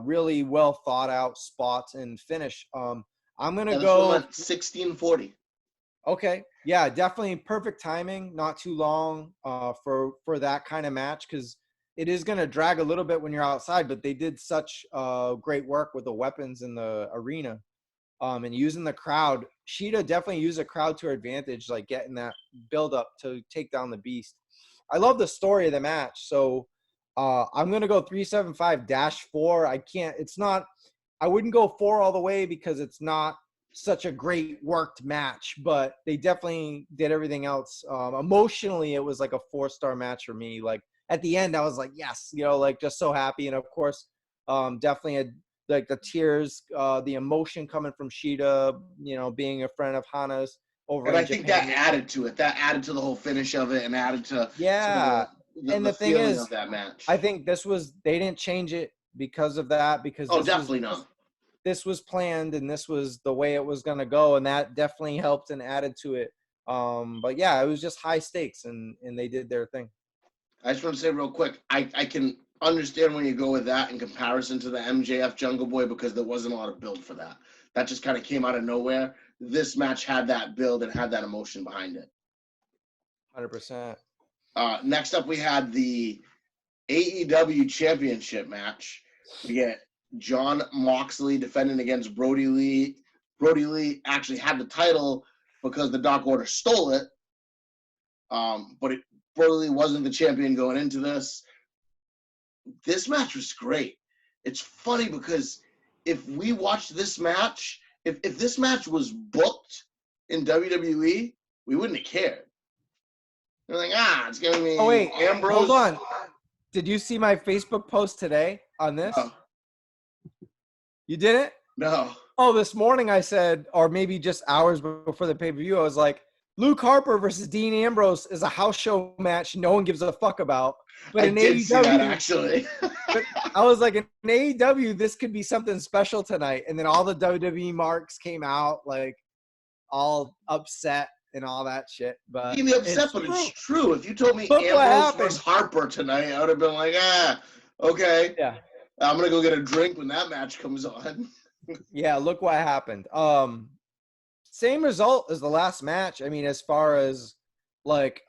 Really well thought out spots and finish. I'm gonna go 16:40. Okay, yeah, definitely perfect timing. Not too long for that kind of match, because it is gonna drag a little bit when you're outside. But they did such great work with the weapons in the arena. And using the crowd. Sheeta definitely used the crowd to her advantage, like getting that build up to take down the beast. I love the story of the match. So I'm going to go 375-4. I wouldn't go 4 all the way because it's not such a great worked match, but they definitely did everything else. Emotionally, it was like a 4-star match for me. Like at the end, I was like, yes, like just so happy. And of course, definitely had like the tears, the emotion coming from Sheeta, being a friend of Hana's over in Japan. And I think that added to it. That added to the whole finish of it and added to and the thing is, of that match. I think they didn't change it because of that, because this was planned and this was the way it was going to go, and that definitely helped and added to it. But yeah, it was just high stakes and they did their thing. I just want to say real quick, I can understand when you go with that in comparison to the MJF Jungle Boy, because there wasn't a lot of build for that. That just kind of came out of nowhere. This match had that build and had that emotion behind it. 100%. Next up, we had the AEW Championship match. We get Jon Moxley defending against Brody Lee. Brody Lee actually had the title because the Dark Order stole it. But Brody Lee wasn't the champion going into this. This match was great. It's funny because if we watched this match, if this match was booked in WWE, we wouldn't have cared. They're like, it's going to be Ambrose. Hold on. Did you see my Facebook post today on this? No. You didn't? No. Oh, this morning I said, or maybe just hours before the pay-per-view, I was like, Luke Harper versus Dean Ambrose is a house show match no one gives a fuck about. But in AEW, see that, actually. I was like, in AEW, this could be something special tonight. And then all the WWE marks came out, like, all upset and all that shit. But you'd be upset, but it's true. If you told me Ambrose versus Harper tonight, I would have been like, okay. Yeah. I'm going to go get a drink when that match comes on. Yeah, look what happened. Same result as the last match. I mean, as far as like,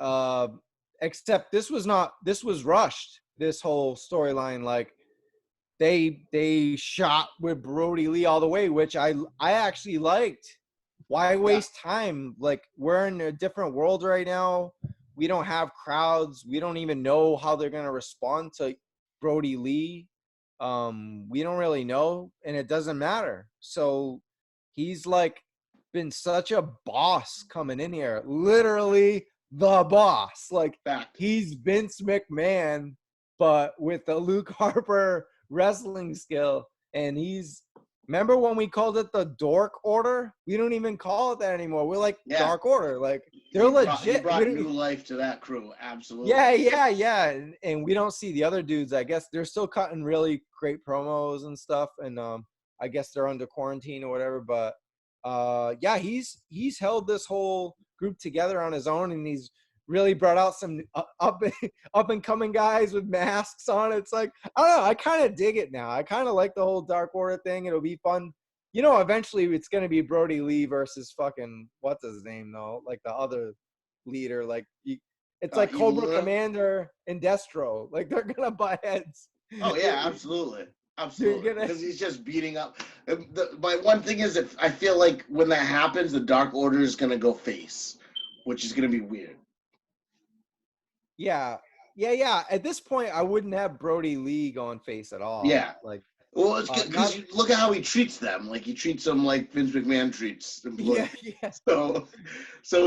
except this was rushed. This whole storyline, like they shot with Brody Lee all the way, which I actually liked. Why waste time? Like, we're in a different world right now. We don't have crowds. We don't even know how they're gonna respond to Brody Lee. We don't really know, and it doesn't matter. So he's like been such a boss coming in here, literally the boss. Like, he's Vince McMahon, but with the Luke Harper wrestling skill. And remember when we called it the Dork Order? We don't even call it that anymore. We're like Dark Order. Like, they're legit. He brought new life to that crew. Absolutely. Yeah. And we don't see the other dudes. I guess they're still cutting really great promos and stuff. And I guess they're under quarantine or whatever. But yeah, he's held this whole group together on his own, and he's really brought out some up and coming guys with masks on. It's like, I don't know, I kind of dig it now. I kind of like the whole Dark Order thing. It'll be fun. You know, eventually it's going to be Brody Lee versus fucking, what's his name though? Like the other leader. Like it's like Cobra Commander and Destro. Like they're going to butt heads. Oh yeah, absolutely. Absolutely. Because he's just beating up. My one thing is that I feel like when that happens, the Dark Order is going to go face, which is going to be weird. Yeah. At this point, I wouldn't have Brody Lee going face at all. Yeah. Like, well, it's good because look at how he treats them. Like he treats them like Vince McMahon treats employees. Yeah. So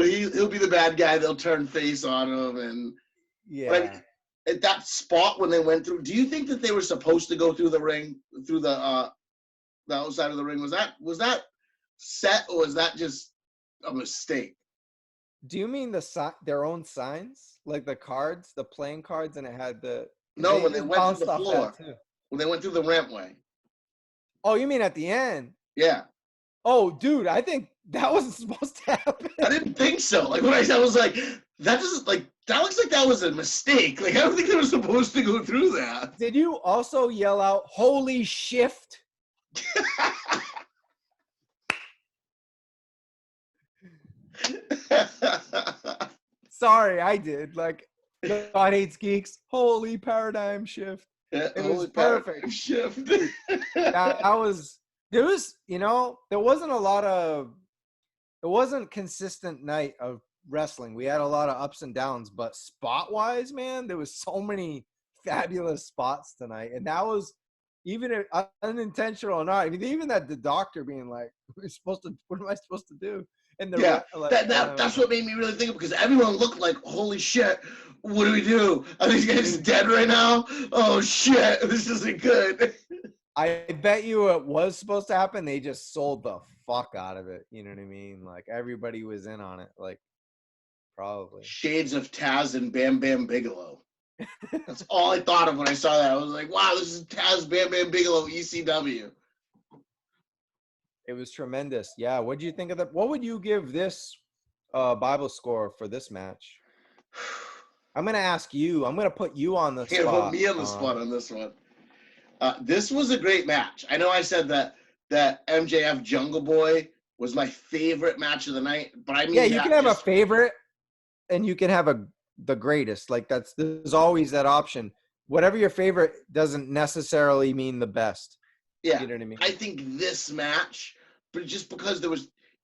he'll be the bad guy. They'll turn face on him, and yeah. But I mean, at that spot when they went through, do you think that they were supposed to go through the ring, through the outside of the ring? Was that set, or was that just a mistake? Do you mean their own signs, like the cards, the playing cards, and it had the? No, when they went through the floor, when they went through the rampway. Oh, you mean at the end? Yeah. Oh, dude, I think that wasn't supposed to happen. I didn't think so. Like when I was like, that looks like that was a mistake. Like I don't think they were supposed to go through that. Did you also yell out "Holy shift"? Sorry, I did. Like, God hates geeks. Holy paradigm shift. Yeah, it was perfect. Shift. There was, there wasn't consistent night of wrestling. We had a lot of ups and downs, but spot wise, man, there was so many fabulous spots tonight. And that was even unintentional or not. I mean, even the doctor being like, what am I supposed to do? And that's what made me really think of, because everyone looked like, holy shit, what do we do? Are these guys dead right now? Oh shit, this isn't good. I bet you it was supposed to happen. They just sold the fuck out of it. You know what I mean? Like everybody was in on it. Like probably shades of Taz and Bam Bam Bigelow. That's all I thought of when I saw that. I was like, wow, this is Taz, Bam Bam Bigelow, ECW. It was tremendous. Yeah. What did you think of that? What would you give this Bible score for this match? I'm going to ask you. I'm going to put you on the spot. Yeah, put me on the spot on this one. This was a great match. I know I said that MJF Jungle Boy was my favorite match of the night, but I mean, yeah, you can have a favorite and you can have the greatest. Like there's always that option. Whatever your favorite doesn't necessarily mean the best. Yeah, you know what I mean? I think this match, but just because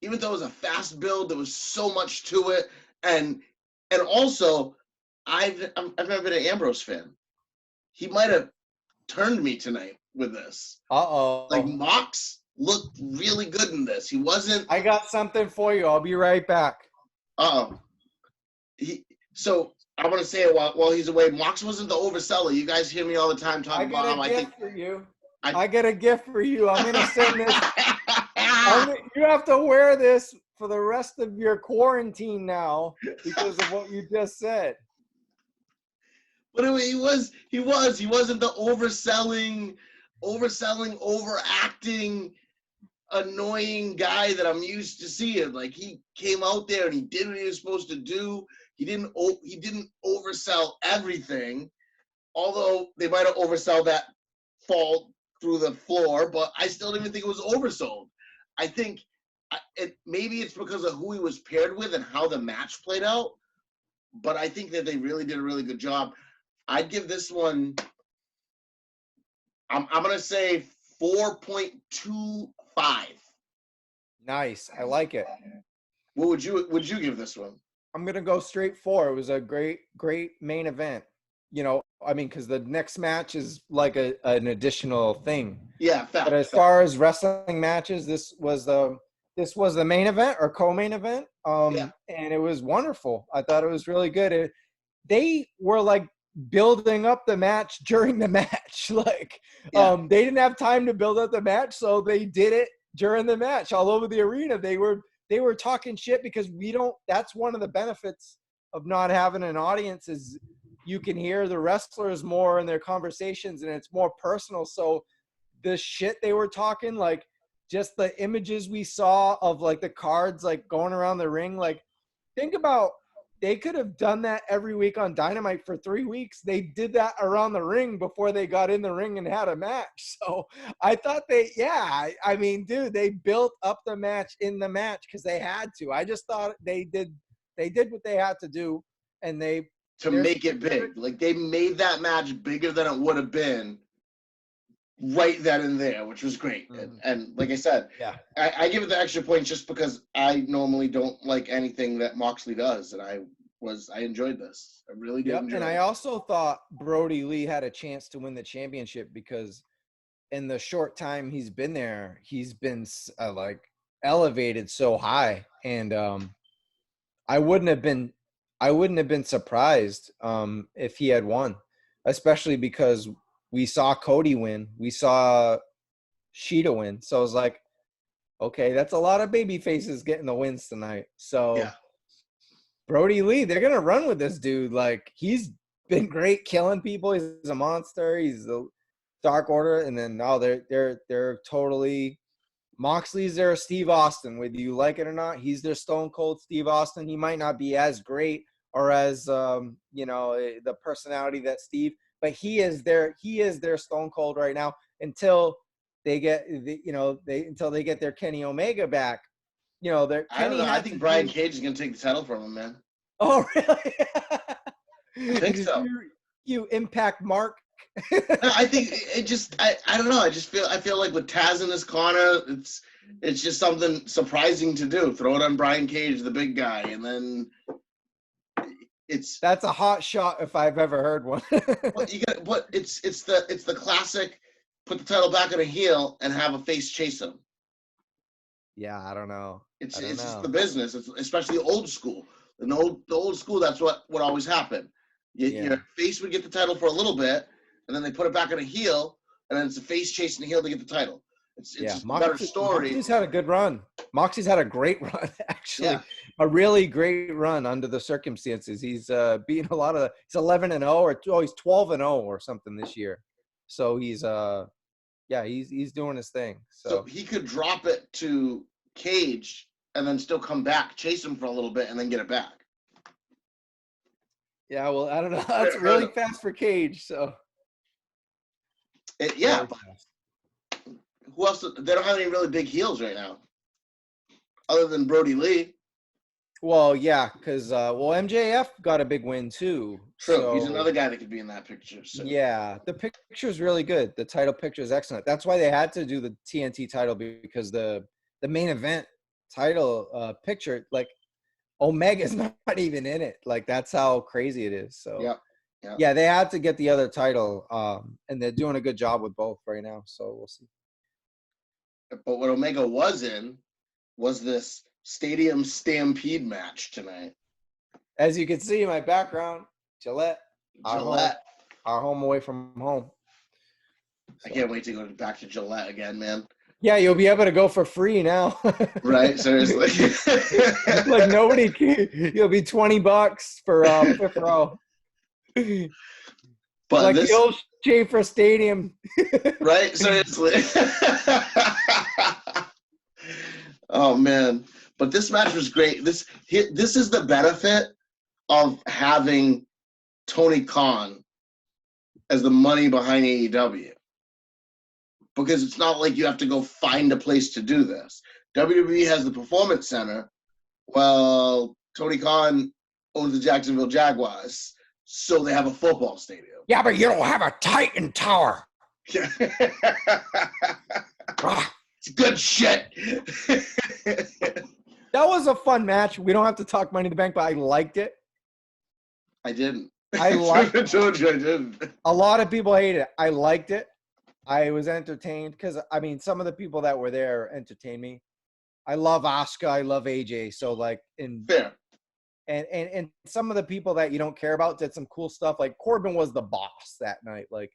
even though it was a fast build, there was so much to it, and also, I've never been an Ambrose fan. He might have turned me tonight with this. Like Mox looked really good in this. He wasn't. I got something for you. I'll be right back. So I'm gonna say it while he's away. Mox wasn't the overseller. You guys hear me all the time talking about him. I got a gift for you. I got a gift for you. I'm gonna send this. You have to wear this for the rest of your quarantine now because of what you just said. But he wasn't the overselling, overacting, annoying guy that I'm used to seeing. Like he came out there and he did what he was supposed to do. He didn't oversell everything, although they might have oversell that fall through the floor, but I still didn't even think it was oversold. I think maybe it's because of who he was paired with and how the match played out, but I think that they really did a really good job. I'd give this one, I'm going to say 4.25. Nice. I like it. What would you give this one? I'm going to go straight 4. It was a great main event. I mean, because the next match is like an additional thing. Yeah, fact. But as far as wrestling matches, this was the main event or co-main event. And it was wonderful. I thought it was really good. They were like building up the match during the match. They didn't have time to build up the match, so they did it during the match all over the arena. They were talking shit because that's one of the benefits of not having an audience is you can hear the wrestlers more in their conversations and it's more personal. So the shit they were talking, like just the images we saw of like the cards like going around the ring. Like, think about, they could have done that every week on Dynamite for 3 weeks. They did that around the ring before they got in the ring and had a match. So I thought I mean, dude, they built up the match in the match because they had to. I just thought they did what they had to do, and to make it big. Like, they made that match bigger than it would have been right then and there, which was great. And like I said, yeah, I give it the extra point just because I normally don't like anything that Moxley does, and I enjoyed this. I really did enjoy and it. I also thought Brody Lee had a chance to win the championship because in the short time he's been there, he's been like elevated so high, and I wouldn't have been surprised if he had won, especially because we saw Cody win, we saw Sheeta win, so I was like, okay, that's a lot of baby faces getting the wins tonight. So Yeah. Brody Lee, they're gonna run with this dude. Like, he's been great killing people. He's a monster. He's the Dark Order, and then now they're totally Moxley's their Steve Austin, whether you like it or not. He's their Stone Cold Steve Austin. He might not be as great or as the personality that Steve, but he is their Stone Cold right now until they get until they get their Kenny Omega back. I don't know. I think Brian Cage is gonna take the title from him, man. Oh, really? I think so. You Impact Mark. I think it just I don't know. I feel like with Taz in his corner, it's just something surprising to do. Throw it on Brian Cage, the big guy, and then that's a hot shot if I've ever heard one. But it's the classic. Put the title back on a heel and have a face chase him. Yeah, I don't know. It's just the business. It's especially old school. The old school. That's what always happened. Your face would get the title for a little bit, and then they put it back on a heel, and then it's a face chasing the heel to get the title. It's just a better story. Moxley's had a good run. Moxley's had a great run, actually. A really great run under the circumstances. He's beaten a lot of. He's 11-0 or he's 12-0 or something this year. So he's he's doing his thing. So he could drop it to Cage and then still come back, chase him for a little bit, and then get it back. Yeah, well, I don't know. That's really fast for Cage. So who else? They don't have any really big heels right now, other than Brody Lee. Well, yeah, because MJF got a big win too. True, so, he's another guy that could be in that picture. So. Yeah, the picture is really good. The title picture is excellent. That's why they had to do the TNT title, because the main event title picture, like, Omega's not even in it. Like, that's how crazy it is. So yeah, they had to get the other title, and they're doing a good job with both right now. So we'll see. But what Omega was in was this Stadium Stampede match tonight. As you can see in my background, Gillette. Our home away from home. So. I can't wait to go back to Gillette again, man. Yeah, you'll be able to go for free now. Right, seriously. Like, nobody can. You'll be $20 for fifth row. But like the old Schaefer Stadium. Right, seriously. Oh man. But this match was great. This is the benefit of having Tony Khan as the money behind AEW. Because it's not like you have to go find a place to do this. WWE has the Performance Center. Well, Tony Khan owns the Jacksonville Jaguars, so they have a football stadium. Yeah, but you don't have a Titan Tower. Yeah. It's good shit. That was a fun match. We don't have to talk Money in the Bank, but I liked it. I didn't. I liked it. I told you I didn't. A lot of people hated it. I liked it. I was entertained because, I mean, some of the people that were there entertained me. I love Asuka. I love AJ. So, like, fair. And some of the people that you don't care about did some cool stuff. Like, Corbin was the boss that night. Like,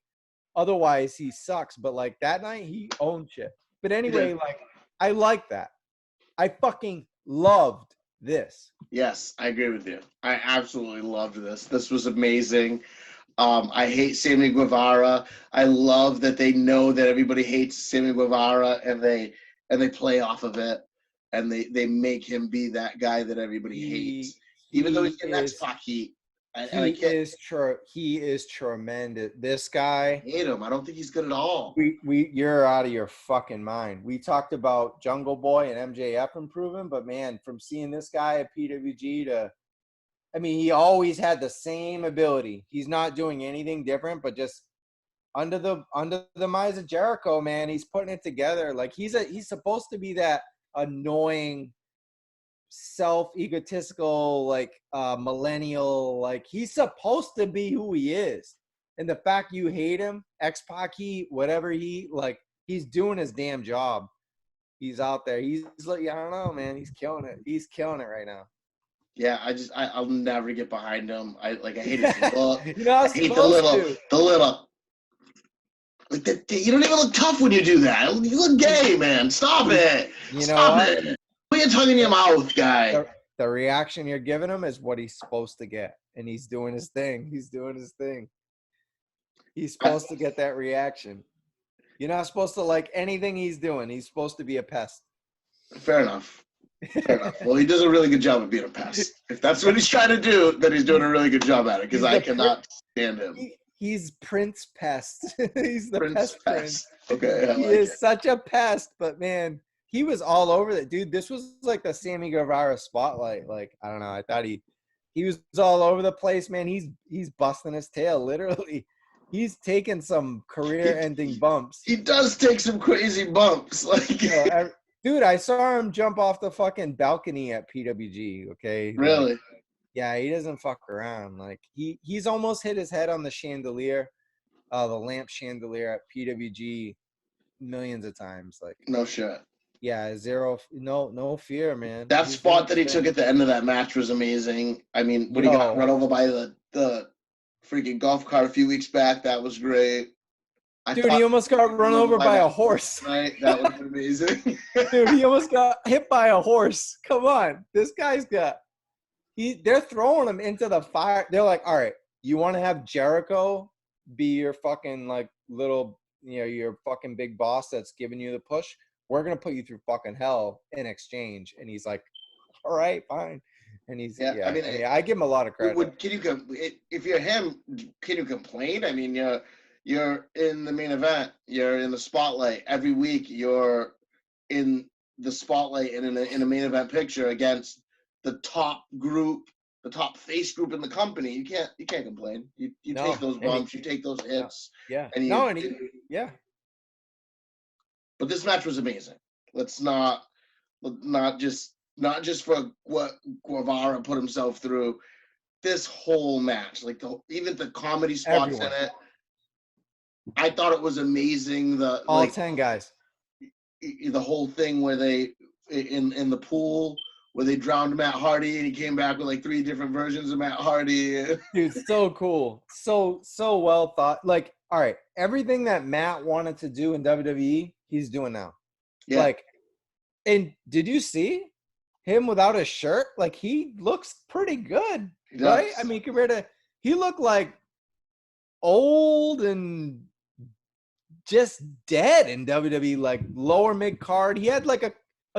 otherwise he sucks. But, like, that night he owned shit. But anyway, like, I like that. I fucking loved this. Yes, I agree with you. I absolutely loved this. This was amazing. I hate Sammy Guevara. I love that they know that everybody hates Sammy Guevara, and they and they play off of it, and they make him be that guy that everybody hates, even though he's getting X-Pac heat. He is tremendous. This guy, I hate him. I don't think he's good at all. You're out of your fucking mind. We talked about Jungle Boy and MJF improving, but man, from seeing this guy at PWG to, I mean, he always had the same ability. He's not doing anything different, but just under the demise of Jericho, man, he's putting it together. Like he's supposed to be that annoying, self-egotistical, like millennial. Like he's supposed to be who he is. And the fact you hate him, X-Pac heat, whatever he's doing his damn job. He's out there. He's like, I don't know, man. He's killing it. He's killing it right now. Yeah, I'll never get behind him. I hate his look. You know, I hate the little. Like you don't even look tough when you do that. You look gay, man. Stop it. Stop it. Put your tongue in your mouth, guy. The reaction you're giving him is what he's supposed to get, and he's doing his thing. He's doing his thing. He's supposed to get that reaction. You're not supposed to like anything he's doing. He's supposed to be a pest. Fair enough. Well, he does a really good job of being a pest. If that's what he's trying to do, then he's doing a really good job at it, because I cannot stand him. He's Prince Pest. He's the Prince. Prince. Okay, he is such a pest, but man, he was all over that. Dude, this was like the Sammy Guevara spotlight. Like, I don't know. I thought he was all over the place, man. He's busting his tail, literally. He's taking some career-ending bumps. He does take some crazy bumps. Like, dude, I saw him jump off the fucking balcony at PWG, okay? Really? Like, yeah, he doesn't fuck around. Like, he's almost hit his head on the chandelier, the lamp chandelier at PWG millions of times. Like, no shit. Yeah, no fear, man. That spot that he took at the end of that match was amazing. I mean, when he got run over by the freaking golf cart a few weeks back, that was great. Dude, he almost got run over by a horse. Right? That was amazing. Dude, he almost got hit by a horse. Come on. This guy's they're throwing him into the fire. They're like, all right, you want to have Jericho be your fucking like little, your fucking big boss that's giving you the push? We're going to put you through fucking hell in exchange. And he's like, all right, fine. And he's, I mean, I give him a lot of credit. If you're him, can you complain? I mean, you're in the main event. You're in the spotlight every week. You're in the spotlight and in a main event picture against the top group, the top face group in the company. You can't complain. You take those bumps. You take those hits. Yeah. And But this match was amazing. Let's not just for what Guevara put himself through. This whole match, like even the comedy spots in it, I thought it was amazing. All 10 guys. The whole thing where they in the pool where they drowned Matt Hardy and he came back with like 3 different versions of Matt Hardy. Dude, so cool. So well thought. Like, all right, everything that Matt wanted to do in WWE, he's doing now. Yeah. Like, and did you see him without a shirt? Like, he looks pretty good, right? I mean, compared to, he looked like old and just dead in WWE, like lower mid card. He had like a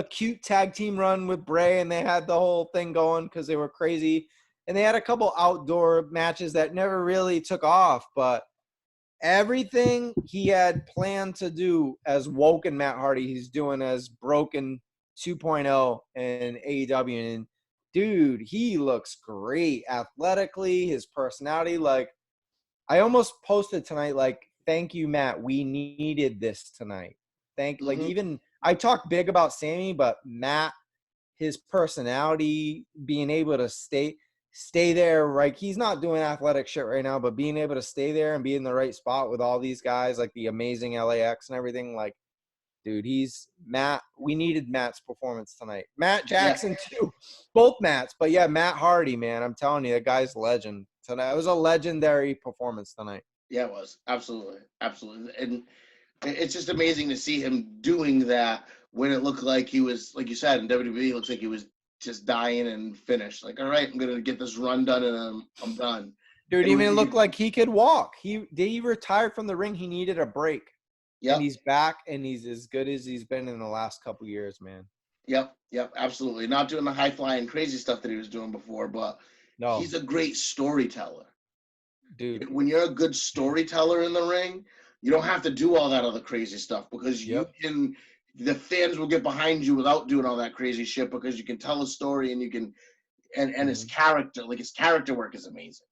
cute tag team run with Bray, and they had the whole thing going because they were crazy. And they had a couple outdoor matches that never really took off, but everything he had planned to do as Woken Matt Hardy, he's doing as Broken 2.0 in AEW. And dude, he looks great athletically, his personality. Like, I almost posted tonight, like, thank you, Matt. We needed this tonight. Like, even I talked big about Sammy, but Matt, his personality, being able to stay there, right? He's not doing athletic shit right now, but being able to stay there and be in the right spot with all these guys, like the amazing LAX and everything, like, dude, Matt. We needed Matt's performance tonight. Matt Jackson too, both Matts, but yeah, Matt Hardy, man, I'm telling you, that guy's a legend tonight. It was a legendary performance tonight. Yeah, it was absolutely, and it's just amazing to see him doing that when it looked like he was, like you said, in WWE, it looks like he was just dying and finished. Like, all right, I'm gonna get this run done and I'm done. Dude, even looked like he could walk. He retired from the ring. He needed a break. Yep. And he's back, and he's as good as he's been in the last couple years, man. Yep, absolutely. Not doing the high flying crazy stuff that he was doing before, but he's a great storyteller. Dude. When you're a good storyteller in the ring, you don't have to do all that other crazy stuff because the fans will get behind you without doing all that crazy shit because you can tell a story and you can and his character work is amazing.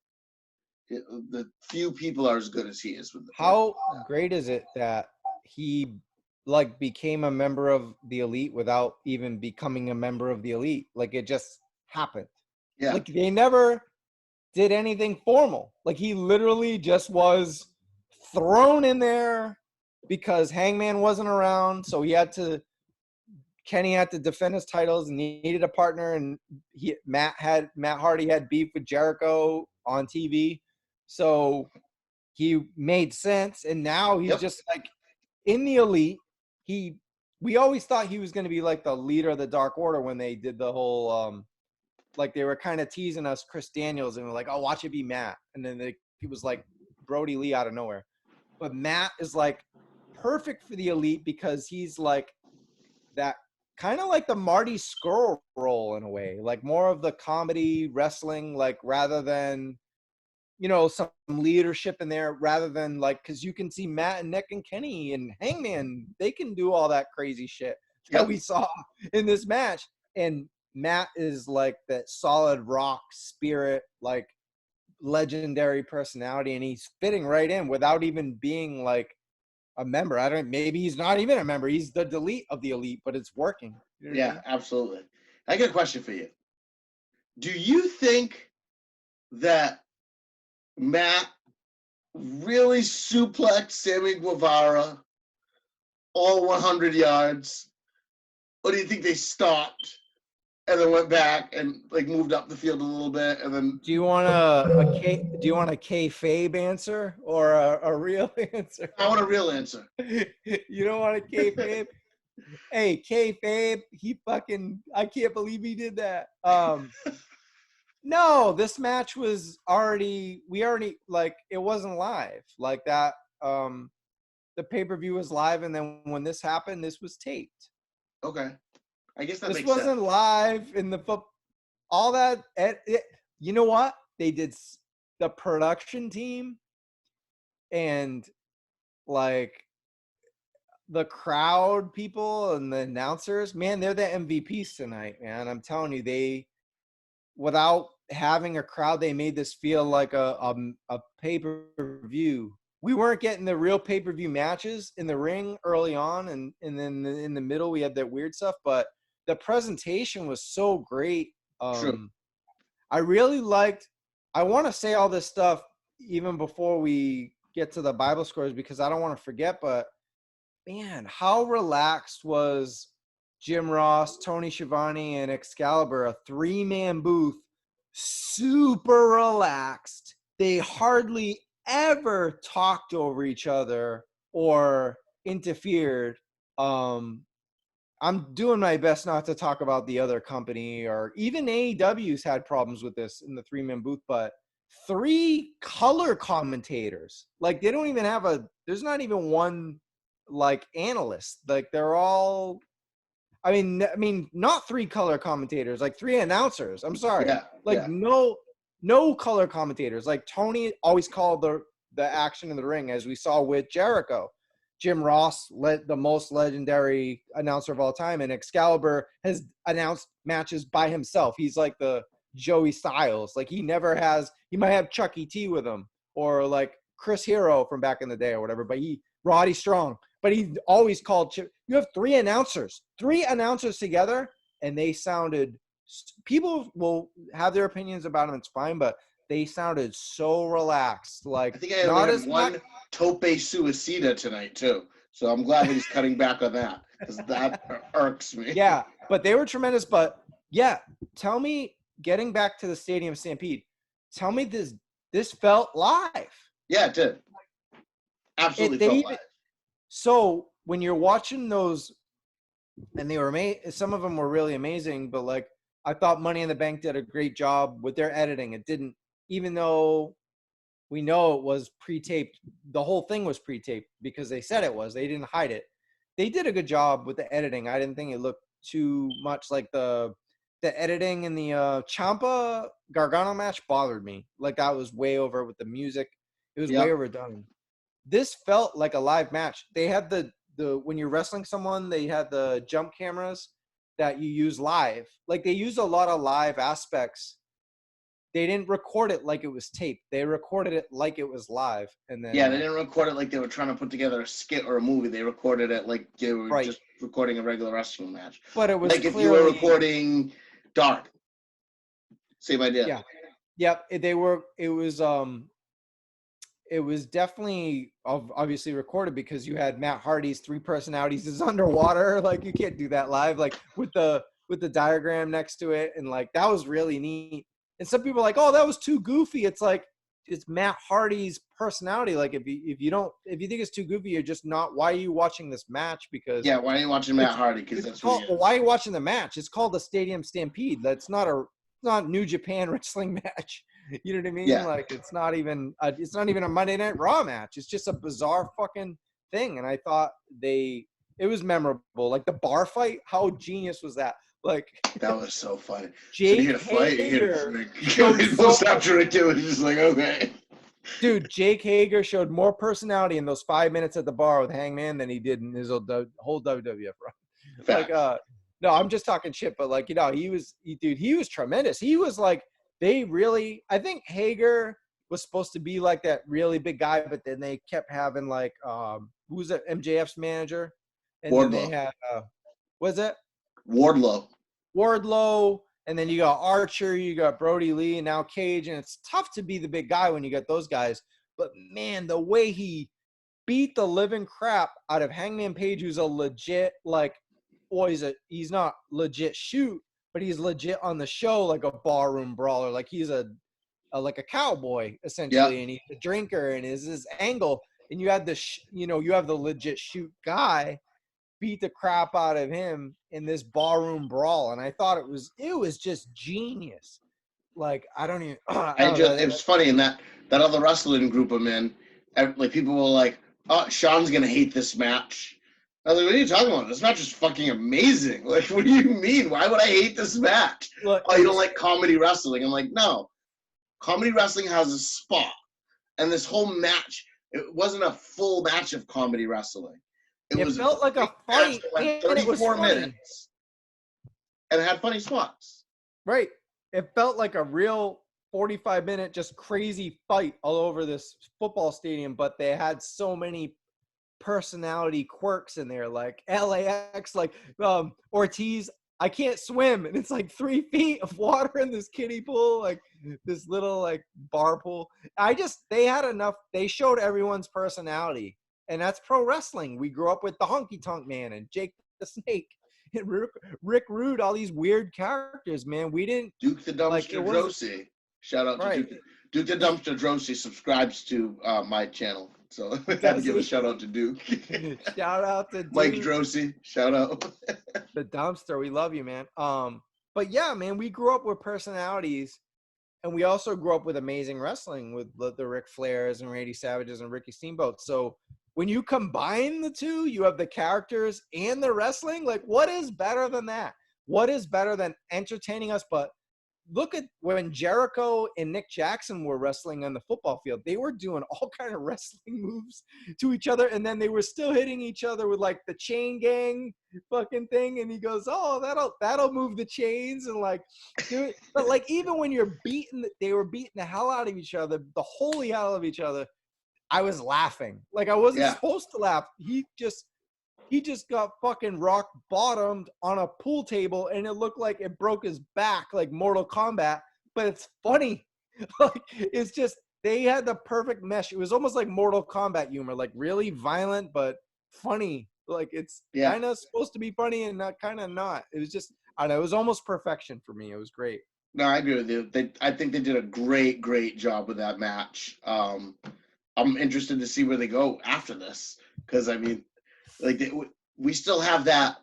The few people are as good as he is with the How great is it that he like became a member of the Elite without even becoming a member of the Elite? Like it just happened. Yeah. Like they never did anything formal. Like he literally just was thrown in there because Hangman wasn't around, so Kenny had to defend his titles and he needed a partner, and Matt Hardy had beef with Jericho on TV. So he made sense, and now he's just like in the Elite. We always thought he was going to be like the leader of the Dark Order when they did the whole like they were kind of teasing us Chris Daniels and we're like, oh, watch it be Matt, and then he was like Brody Lee out of nowhere. But Matt is like perfect for the Elite because he's like that kind of like the Marty Scurll role in a way, like more of the comedy wrestling, like rather than some leadership in there, rather than like, because you can see Matt and Nick and Kenny and Hangman, they can do all that crazy shit that we saw in this match. And Matt is like that solid rock spirit, like legendary personality, and he's fitting right in without even being like a member. Maybe he's not even a member. He's the delete of the Elite, but it's working. You know what I mean? Absolutely. I got a question for you. Do you think that Matt really suplexed Sammy Guevara all 100 yards? Or do you think they stopped and then went back and like moved up the field a little bit and then? Do you want a kayfabe answer or a real answer? I want a real answer. You don't want a kayfabe? Hey, kayfabe, I can't believe he did that. No, this match was already like it wasn't live like that. The pay-per-view was live, and then when this happened, this was taped. Okay, I guess that this makes wasn't sense. Live in the all that. You know what they did? The production team and like the crowd people and the announcers, man, they're the MVPs tonight, man. I'm telling you, without having a crowd, they made this feel like a pay-per-view. We weren't getting the real pay-per-view matches in the ring early on, and then in the middle we had that weird stuff, but the presentation was so great. True. I really liked, I want to say all this stuff even before we get to the Bible scores because I don't want to forget, but man, how relaxed was Jim Ross, Tony Schiavone, and Excalibur, a three-man booth, super relaxed. They hardly ever talked over each other or interfered. I'm doing my best not to talk about the other company, or even AEW's had problems with this in the three-man booth, but 3 color commentators. Like they don't even have there's not even one like analyst. Like they're all I mean not 3 color commentators, like 3 announcers. I'm sorry. No color commentators. Like Tony always called the action in the ring, as we saw with Jericho. Jim Ross, the most legendary announcer of all time, and Excalibur has announced matches by himself. He's like the Joey Styles. Like he might have Chuck E.T. with him, or like Chris Hero from back in the day or whatever, but Roddy Strong. But he always called you have 3 announcers together, and they sounded, people will have their opinions about them, it's fine, but they sounded so relaxed. Like I think I only had one tope suicida tonight too. So I'm glad that he's cutting back on that because that irks me. Yeah, but they were tremendous. But yeah, tell me, getting back to the Stadium Stampede, tell me this felt live. Yeah, it did. Absolutely felt live. So when you're watching those, and they were some of them were really amazing, but like I thought Money in the Bank did a great job with their editing. It didn't, even though we know it was pre-taped. The whole thing was pre-taped because they said it was. They didn't hide it. They did a good job with the editing. I didn't think it looked too much like the editing in the Ciampa Gargano match bothered me. Like that was way over with the music. It was way overdone. This felt like a live match. They had the when you're wrestling someone, they had the jump cameras that you use live. Like they used a lot of live aspects. They didn't record it like it was taped. They recorded it like it was live. And then they didn't record it like they were trying to put together a skit or a movie. They recorded it like they were just recording a regular wrestling match. But it was like if you were recording Dark. Same idea. Yeah. Yep. It was definitely obviously recorded because you had Matt Hardy's 3 personalities is underwater. Like you can't do that live, like with the diagram next to it. And like, that was really neat. And some people are like, oh, that was too goofy. It's like, it's Matt Hardy's personality. Like if you think it's too goofy, you're just not, why are you watching this match? Because why are you watching Matt Hardy? Because that's why are you watching the match? It's called the Stadium Stampede. That's not New Japan wrestling match. You know what I mean? Yeah. Like it's not even a Monday Night Raw match. It's just a bizarre fucking thing. And I thought it was memorable. Like the bar fight, how genius was that? Like that was so funny. Jake Hager showed after it too. It's just like, okay. Dude, Jake Hager showed more personality in those 5 minutes at the bar with Hangman than he did in his whole WWF run. Facts. Like, no, I'm just talking shit, but like, he was tremendous. He was like, I think Hager was supposed to be like that really big guy, but then they kept having like, who's that MJF's manager? And Wardlow. Then they had, what is it? Wardlow. And then you got Archer, you got Brody Lee, and now Cage. And it's tough to be the big guy when you got those guys. But man, the way he beat the living crap out of Hangman Page, who's a legit, like, he's not legit shoot, but he's legit on the show, like a barroom brawler. Like he's like a cowboy essentially, and he's a drinker, and is his angle. And you had you have the legit shoot guy beat the crap out of him in this barroom brawl, and I thought it was just genius. Like it was funny in that other wrestling group I'm in. Like people were like, "Oh, Sean's gonna hate this match." I was like, "What are you talking about? This match is fucking amazing. Like, what do you mean? Why would I hate this match?" Look, oh, you don't like comedy wrestling? I'm like, no. Comedy wrestling has a spot, and this whole match, it wasn't a full match of comedy wrestling. It felt like a fight, like 34 minutes, and it had funny spots. Right. It felt like a real 45-minute just crazy fight all over this football stadium, but they had so many personality quirks in there, like LAX, like Ortiz, I can't swim, and it's like 3 feet of water in this kiddie pool, like this little like bar pool. They had enough. They showed everyone's personality. And that's pro wrestling. We grew up with the Honky Tonk Man and Jake the Snake and Rick Rude, all these weird characters, man. We didn't. Duke the Dumpster Drosy. Shout out to Duke the Dumpster Drosy subscribes to my channel. So I had to give a shout out to Duke. Shout out to Duke. Mike Drosy. Shout out. The Dumpster. We love you, man. But yeah, man, we grew up with personalities. And we also grew up with amazing wrestling with the Ric Flairs and Randy Savages and Ricky Steamboat. So when you combine the two, you have the characters and the wrestling. Like, what is better than that? What is better than entertaining us? But look at when Jericho and Nick Jackson were wrestling on the football field. They were doing all kind of wrestling moves to each other, and then they were still hitting each other with like the chain gang fucking thing. And he goes, "Oh, that'll move the chains," and like, dude. But like, even when they were beating the hell out of each other, the holy hell of each other. I was laughing. Like I wasn't supposed to laugh. He just got fucking rock bottomed on a pool table, and it looked like it broke his back, like Mortal Kombat. But it's funny. Like it's just they had the perfect mesh. It was almost like Mortal Kombat humor, like really violent but funny. Like it's kind of supposed to be funny and not kind of not. It was just I don't know. It was almost perfection for me. It was great. No, I agree with you. I think they did a great job with that match. I'm interested to see where they go after this, because I mean, like we still have that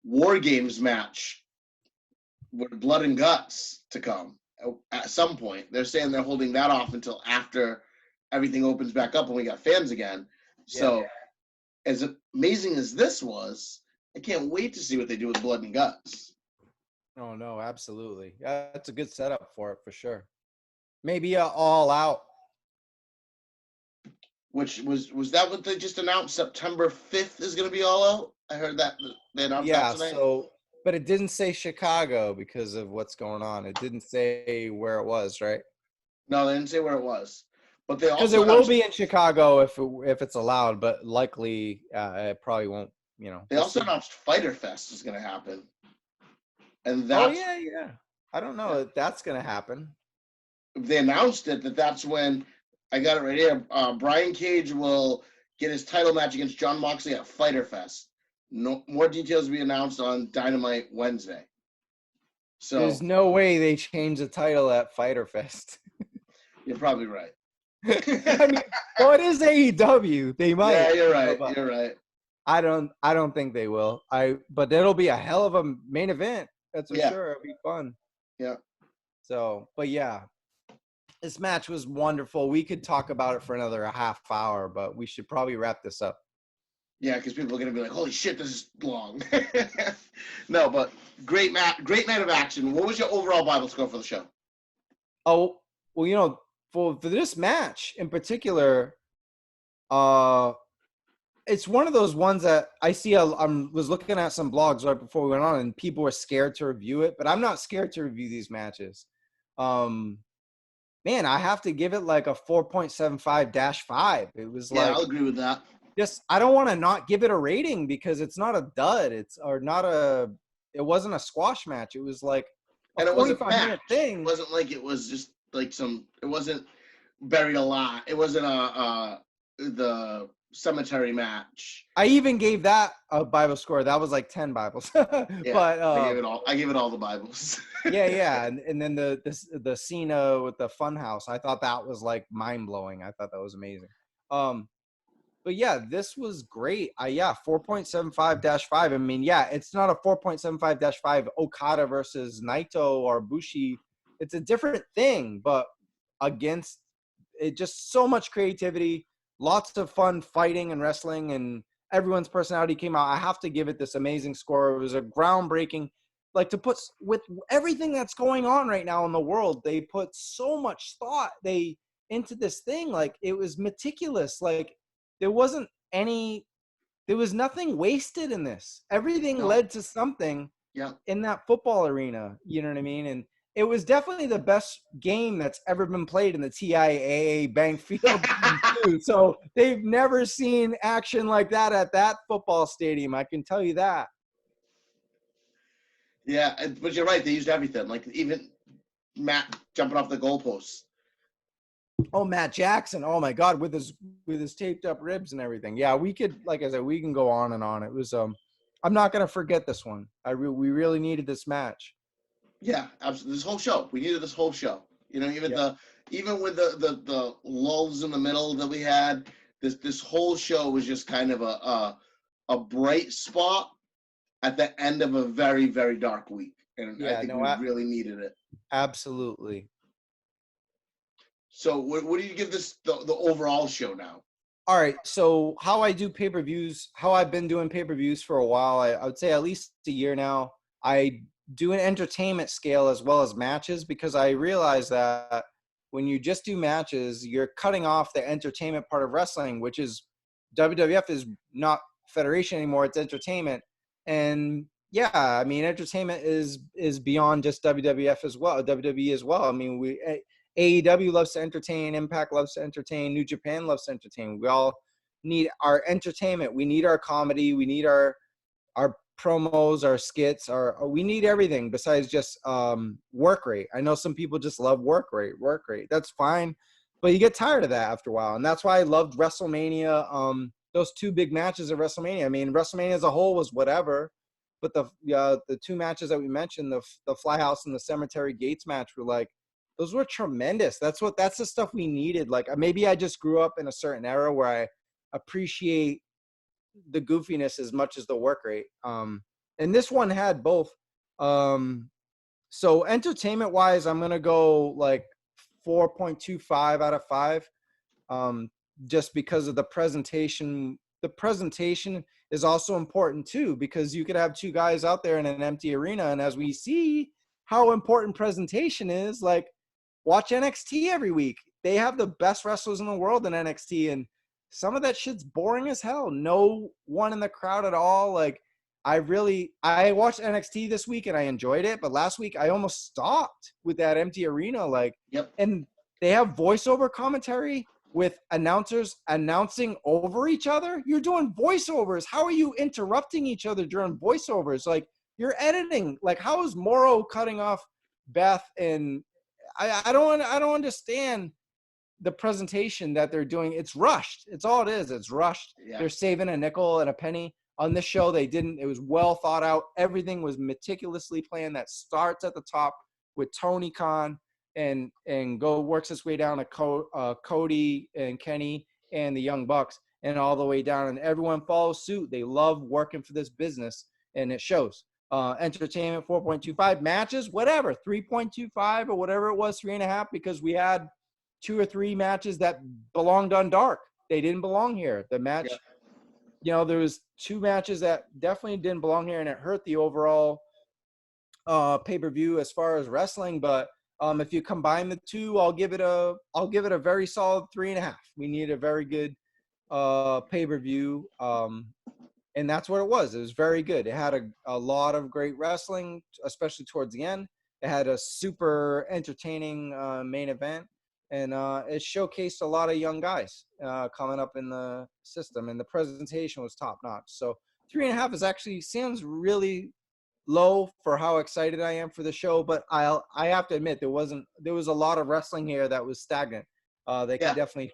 War Games match with Blood and Guts to come. at some point. They're saying they're holding that off until after everything opens back up and we got fans again. So as amazing as this was, I can't wait to see what they do with Blood and Guts. Oh no, absolutely. Yeah, that's a good setup for it for sure. Maybe All Out. Which was that what they just announced? September 5th is going to be All Out. I heard that they announced that tonight. So, but it didn't say Chicago because of what's going on. It didn't say where it was, right? No, they didn't say where it was. But they also because it will be in Chicago if it's allowed, but likely it probably won't. You know. They also announced Fighter Fest is going to happen, and that's yeah. I don't know if that's going to happen. They announced it that's when I got it right here. Brian Cage will get his title match against Jon Moxley at Fighter Fest. No more details will be announced on Dynamite Wednesday. So there's no way they change the title at Fighter Fest. You're probably right. I mean, well, it is AEW. They might. Yeah, you're right. You're right. I don't think they will. But it'll be a hell of a main event. That's for sure. It'll be fun. Yeah. So, but yeah, this match was wonderful. We could talk about it for another half hour, but we should probably wrap this up. Yeah, because people are gonna be like, "Holy shit, this is long." No, but great night of action. What was your overall Bible score for the show? Oh, well, you know, for this match in particular, it's one of those ones that I see. I was looking at some blogs right before we went on, and people were scared to review it, but I'm not scared to review these matches. Man, I have to give it like a 4.75-5. It was like, I'll agree with that. Just I don't want to not give it a rating because it's not a dud. It wasn't a squash match. It was like a 45-minute thing. It wasn't like it was just like it wasn't buried a lot. It wasn't the cemetery match. I even gave that a Bible score. That was like 10 Bibles. But I gave it all the Bibles. yeah. And then the Cena with the Funhouse, I thought that was like mind blowing. I thought that was amazing. But yeah, this was great. 4.75-5. I mean, it's not a 4.75-5 Okada versus Naito or Bushi. It's a different thing, but against it, just so much creativity, lots of fun fighting and wrestling, and everyone's personality came out. I have to give it this amazing score. It was a groundbreaking, like to put with everything that's going on right now in the world. They put so much thought into this thing. Like it was meticulous. Like there was nothing wasted in this. Everything led to something in that football arena. You know what I mean? And it was definitely the best game that's ever been played in the TIAA Bank Field. So they've never seen action like that at that football stadium. I can tell you that. Yeah, but you're right. They used everything. Like even Matt jumping off the goalposts. Oh, Matt Jackson. Oh my God, with his taped up ribs and everything. Yeah, we could, like I said, we can go on and on. It was I'm not gonna forget this one. We really needed this match. Yeah, absolutely. This whole show. We needed this whole show. You know, even with the lulls in the middle that we had, this whole show was just kind of a bright spot at the end of a very, very dark week. And I think we really needed it. Absolutely. So what do you give this the overall show now? All right. So how I do pay-per-views, how I've been doing pay-per-views for a while, I would say at least a year now. I do an entertainment scale as well as matches because I realize that when you just do matches, you're cutting off the entertainment part of wrestling, which is WWF is not federation anymore. It's entertainment. And yeah, I mean, entertainment is beyond just WWF as well, WWE as well. I mean, AEW loves to entertain, Impact loves to entertain, New Japan loves to entertain. We all need our entertainment. We need our comedy. We need our promos, our skits, we need everything besides just work rate. I know some people just love work rate. That's fine, but you get tired of that after a while. And that's why I loved WrestleMania. Those two big matches of WrestleMania. I mean, WrestleMania as a whole was whatever, but the two matches that we mentioned, the Fly House and the Cemetery Gates match, were like, those were tremendous. That's the stuff we needed. Like maybe I just grew up in a certain era where I appreciate the goofiness as much as the work rate. And this one had both. So entertainment wise, I'm gonna go like 4.25 out of 5. Just because of the presentation. The presentation is also important too, because you could have two guys out there in an empty arena, and as we see how important presentation is, like watch NXT every week. They have the best wrestlers in the world in NXT, and some of that shit's boring as hell. No one in the crowd at all. Like I watched NXT this week and I enjoyed it, but last week I almost stopped with that empty arena. Like, Yep. and they have voiceover commentary with announcers announcing over each other. You're doing voiceovers. How are you interrupting each other during voiceovers? Like you're editing. Like how is Morrow cutting off Beth? And I don't understand the presentation that they're doing. It's rushed. It's all it is. It's rushed. Yeah. They're saving a nickel and a penny. On this show, they didn't. It was well thought out. Everything was meticulously planned. That starts at the top with Tony Khan and works its way down to Cody and Kenny and the Young Bucks and all the way down. And everyone follows suit. They love working for this business, and it shows. Entertainment 4.25, matches whatever 3.25 or whatever it was, 3.5, because we had 2 or 3 matches that belonged on Dark. They didn't belong here. The match, there was 2 matches that definitely didn't belong here, and it hurt the overall pay-per-view as far as wrestling. But if you combine the two, I'll give it a very solid 3.5. We need a very good pay-per-view. And that's what it was. It was very good. It had a lot of great wrestling, especially towards the end. It had a super entertaining main event, and it showcased a lot of young guys coming up in the system, and the presentation was top notch. So 3.5 is actually sounds really low for how excited I am for the show, but I have to admit there was a lot of wrestling here that was stagnant. They can definitely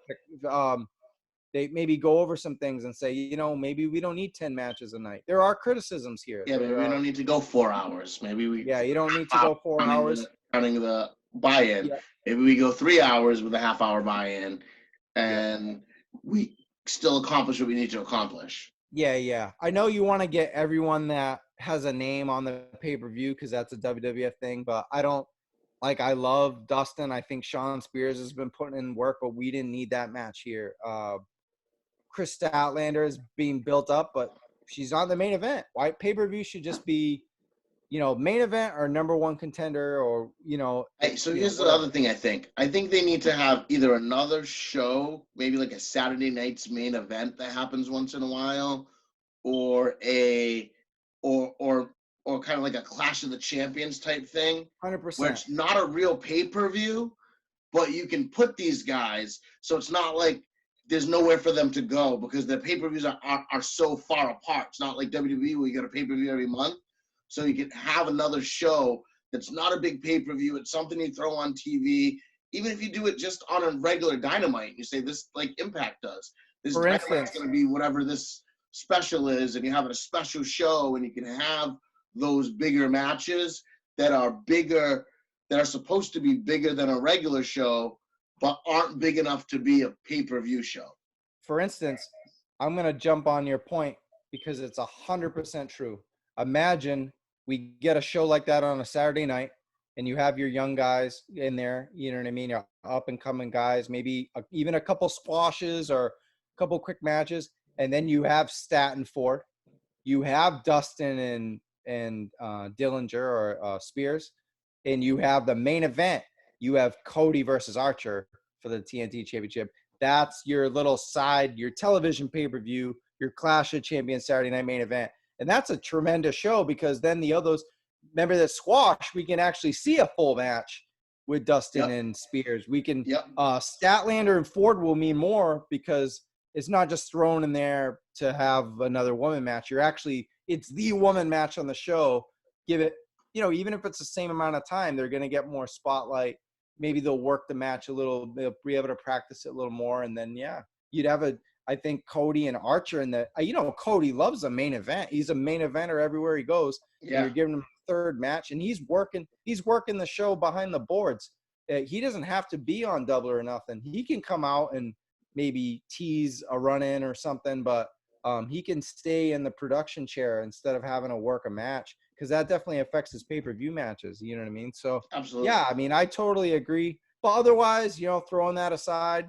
they maybe go over some things and say, maybe we don't need 10 matches a night. There are criticisms here. Yeah, maybe we don't need to go 4 hours. Maybe we. Yeah, you don't need to go 4 hours. Counting the buy-in. Yeah. Maybe we go 3 hours with a half-hour buy-in, and we still accomplish what we need to accomplish. Yeah. I know you want to get everyone that has a name on the pay-per-view because that's a WWF thing, but I don't. Like, I love Dustin. I think Shawn Spears has been putting in work, but we didn't need that match here. Chris Statlander is being built up, but she's on the main event. Why pay-per-view should just be, main event or number 1 contender or, So here's the other thing I think. I think they need to have either another show, maybe like a Saturday night's main event that happens once in a while, or or kind of like a Clash of the Champions type thing. 100%. Where it's not a real pay-per-view, but you can put these guys, so it's not like there's nowhere for them to go because the pay-per-views are so far apart. It's not like WWE where you get a pay-per-view every month. So you can have another show that's not a big pay-per-view. It's something you throw on TV. Even if you do it just on a regular Dynamite, you say this like Impact does. This Dynamite's going to be whatever this special is, and you have a special show, and you can have those bigger matches that are bigger, that are supposed to be bigger than a regular show, but aren't big enough to be a pay-per-view show. For instance, I'm going to jump on your point because it's 100% true. Imagine we get a show like that on a Saturday night and you have your young guys in there, you know what I mean? Your up and coming guys, maybe even a couple squashes or a couple quick matches. And then you have Staten Ford, you have Dustin and Dillinger or Spears, and you have the main event. You have Cody versus Archer for the TNT Championship. That's your little side, your television pay-per-view, your Clash of Champions Saturday night main event. And that's a tremendous show because then the others, remember that squash, we can actually see a full match with Dustin and Spears. We can, Statlander and Ford will mean more because it's not just thrown in there to have another woman match. It's the woman match on the show. Give it, even if it's the same amount of time, they're going to get more spotlight. Maybe they'll work the match a little, they'll be able to practice it a little more. And then, you'd have I think Cody and Archer in the, Cody loves a main event. He's a main eventer everywhere he goes. Yeah. And you're giving him a third match and he's working the show behind the boards. He doesn't have to be on Double or Nothing. He can come out and maybe tease a run in or something, but he can stay in the production chair instead of having to work a match because that definitely affects his pay-per-view matches. You know what I mean? So Absolutely. yeah, I mean, I totally agree. But otherwise, you know, throwing that aside,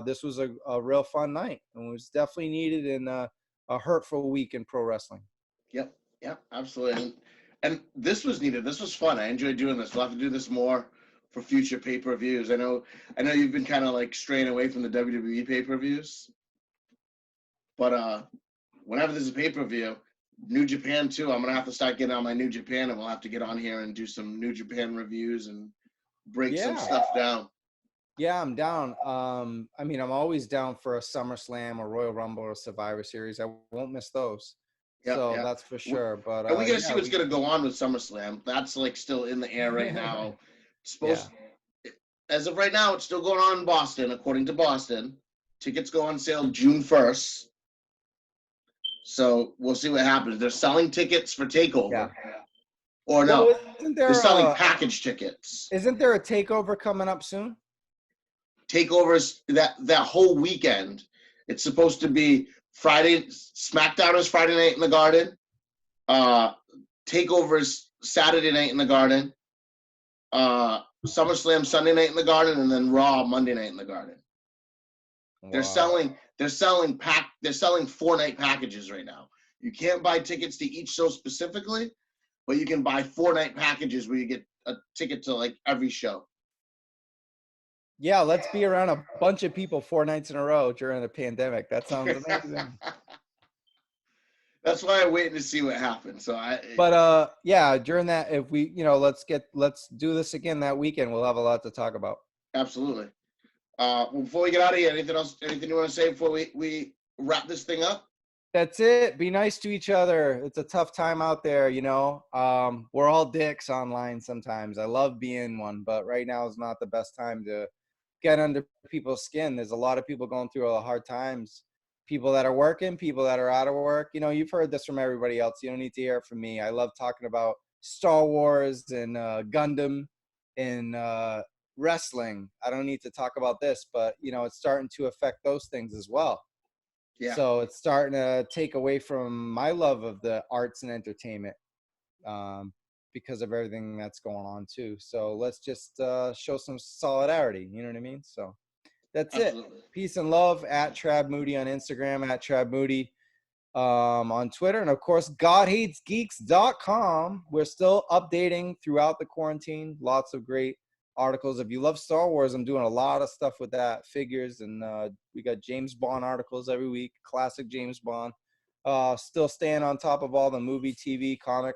this was a real fun night, and was definitely needed in a hurtful week in pro wrestling. Yep. Yep. Absolutely. And this was needed. This was fun. I enjoyed doing this. We'll have to do this more for future pay-per-views. I know you've been kind of like straying away from the WWE pay-per-views, but whenever there's a pay-per-view, New Japan too, I'm gonna have to start getting on my New Japan, and we'll have to get on here and do some New Japan reviews and break some stuff down. Yeah, I'm down. I mean, I'm always down for a SummerSlam, a Royal Rumble, or a Survivor Series. I won't miss those. Yeah, So yeah. that's for sure. But and we gotta see what's gonna go on with SummerSlam. That's like still in the air right now. As of right now, it's still going on in Boston, according to Boston. Tickets go on sale June 1st. So we'll see what happens. They're selling tickets for TakeOver. Yeah. Or no, isn't they're selling package tickets. Isn't there a TakeOver coming up soon? TakeOvers that whole weekend. It's supposed to be Friday. SmackDown is Friday night in the Garden. TakeOver is Saturday night in the Garden. SummerSlam Sunday night in the Garden, and then Raw Monday night in the Garden. Wow. They're selling 4-night packages right now. You can't buy tickets to each show specifically, but you can buy 4-night packages where you get a ticket to like every show. Yeah, let's be around a bunch of people 4 nights in a row during the pandemic. That sounds amazing. That's why I'm waiting to see what happens. Yeah, during that, if we, you know, let's do this again that weekend. We'll have a lot to talk about. Absolutely. Before we get out of here, anything you want to say before we wrap this thing up? That's it. Be nice to each other. It's a tough time out there, you know. We're all dicks online sometimes. I love being one, but right now is not the best time to get under people's skin. There's a lot of people going through hard times. People that are working, people that are out of work. You know, you've heard this from everybody else. You don't need to hear it from me. I love talking about Star Wars and Gundam and wrestling. I don't need to talk about this, but, you know, it's starting to affect those things as well. Yeah. So it's starting to take away from my love of the arts and entertainment because of everything that's going on too. So let's just show some solidarity. You know what I mean? So that's Absolutely. It. Peace and love at Trav Moody on Instagram, at Trav Moody on Twitter. And of course, GodHatesGeeks.com. We're still updating throughout the quarantine. Lots of great articles. If you love Star Wars, I'm doing a lot of stuff with that, figures, and we got James Bond articles every week, classic James Bond. Still staying on top of all the movie, TV, comic,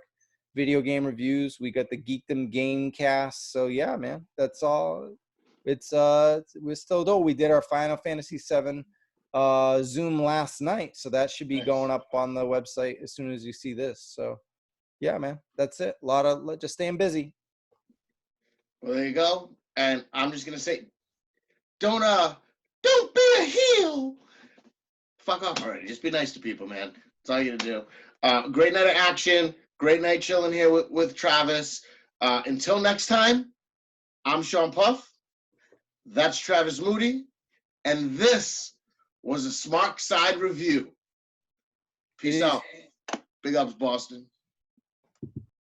video game reviews. We got the Geekdom Game Cast. So yeah, man, that's all. It's we're still though. We did our Final Fantasy VII Zoom last night, so that should be going up on the website as soon as you see this. So yeah, man, that's it. A lot of just staying busy. Well, there you go. And I'm just gonna say, don't be a heel. Fuck off already. Just be nice to people, man. That's all you gotta do. Great night of action. Great night chilling here with Travis. Until next time, I'm Shawn Puff. That's Travis Moody. And this was a Smark Side Review. Peace out. Big ups, Boston.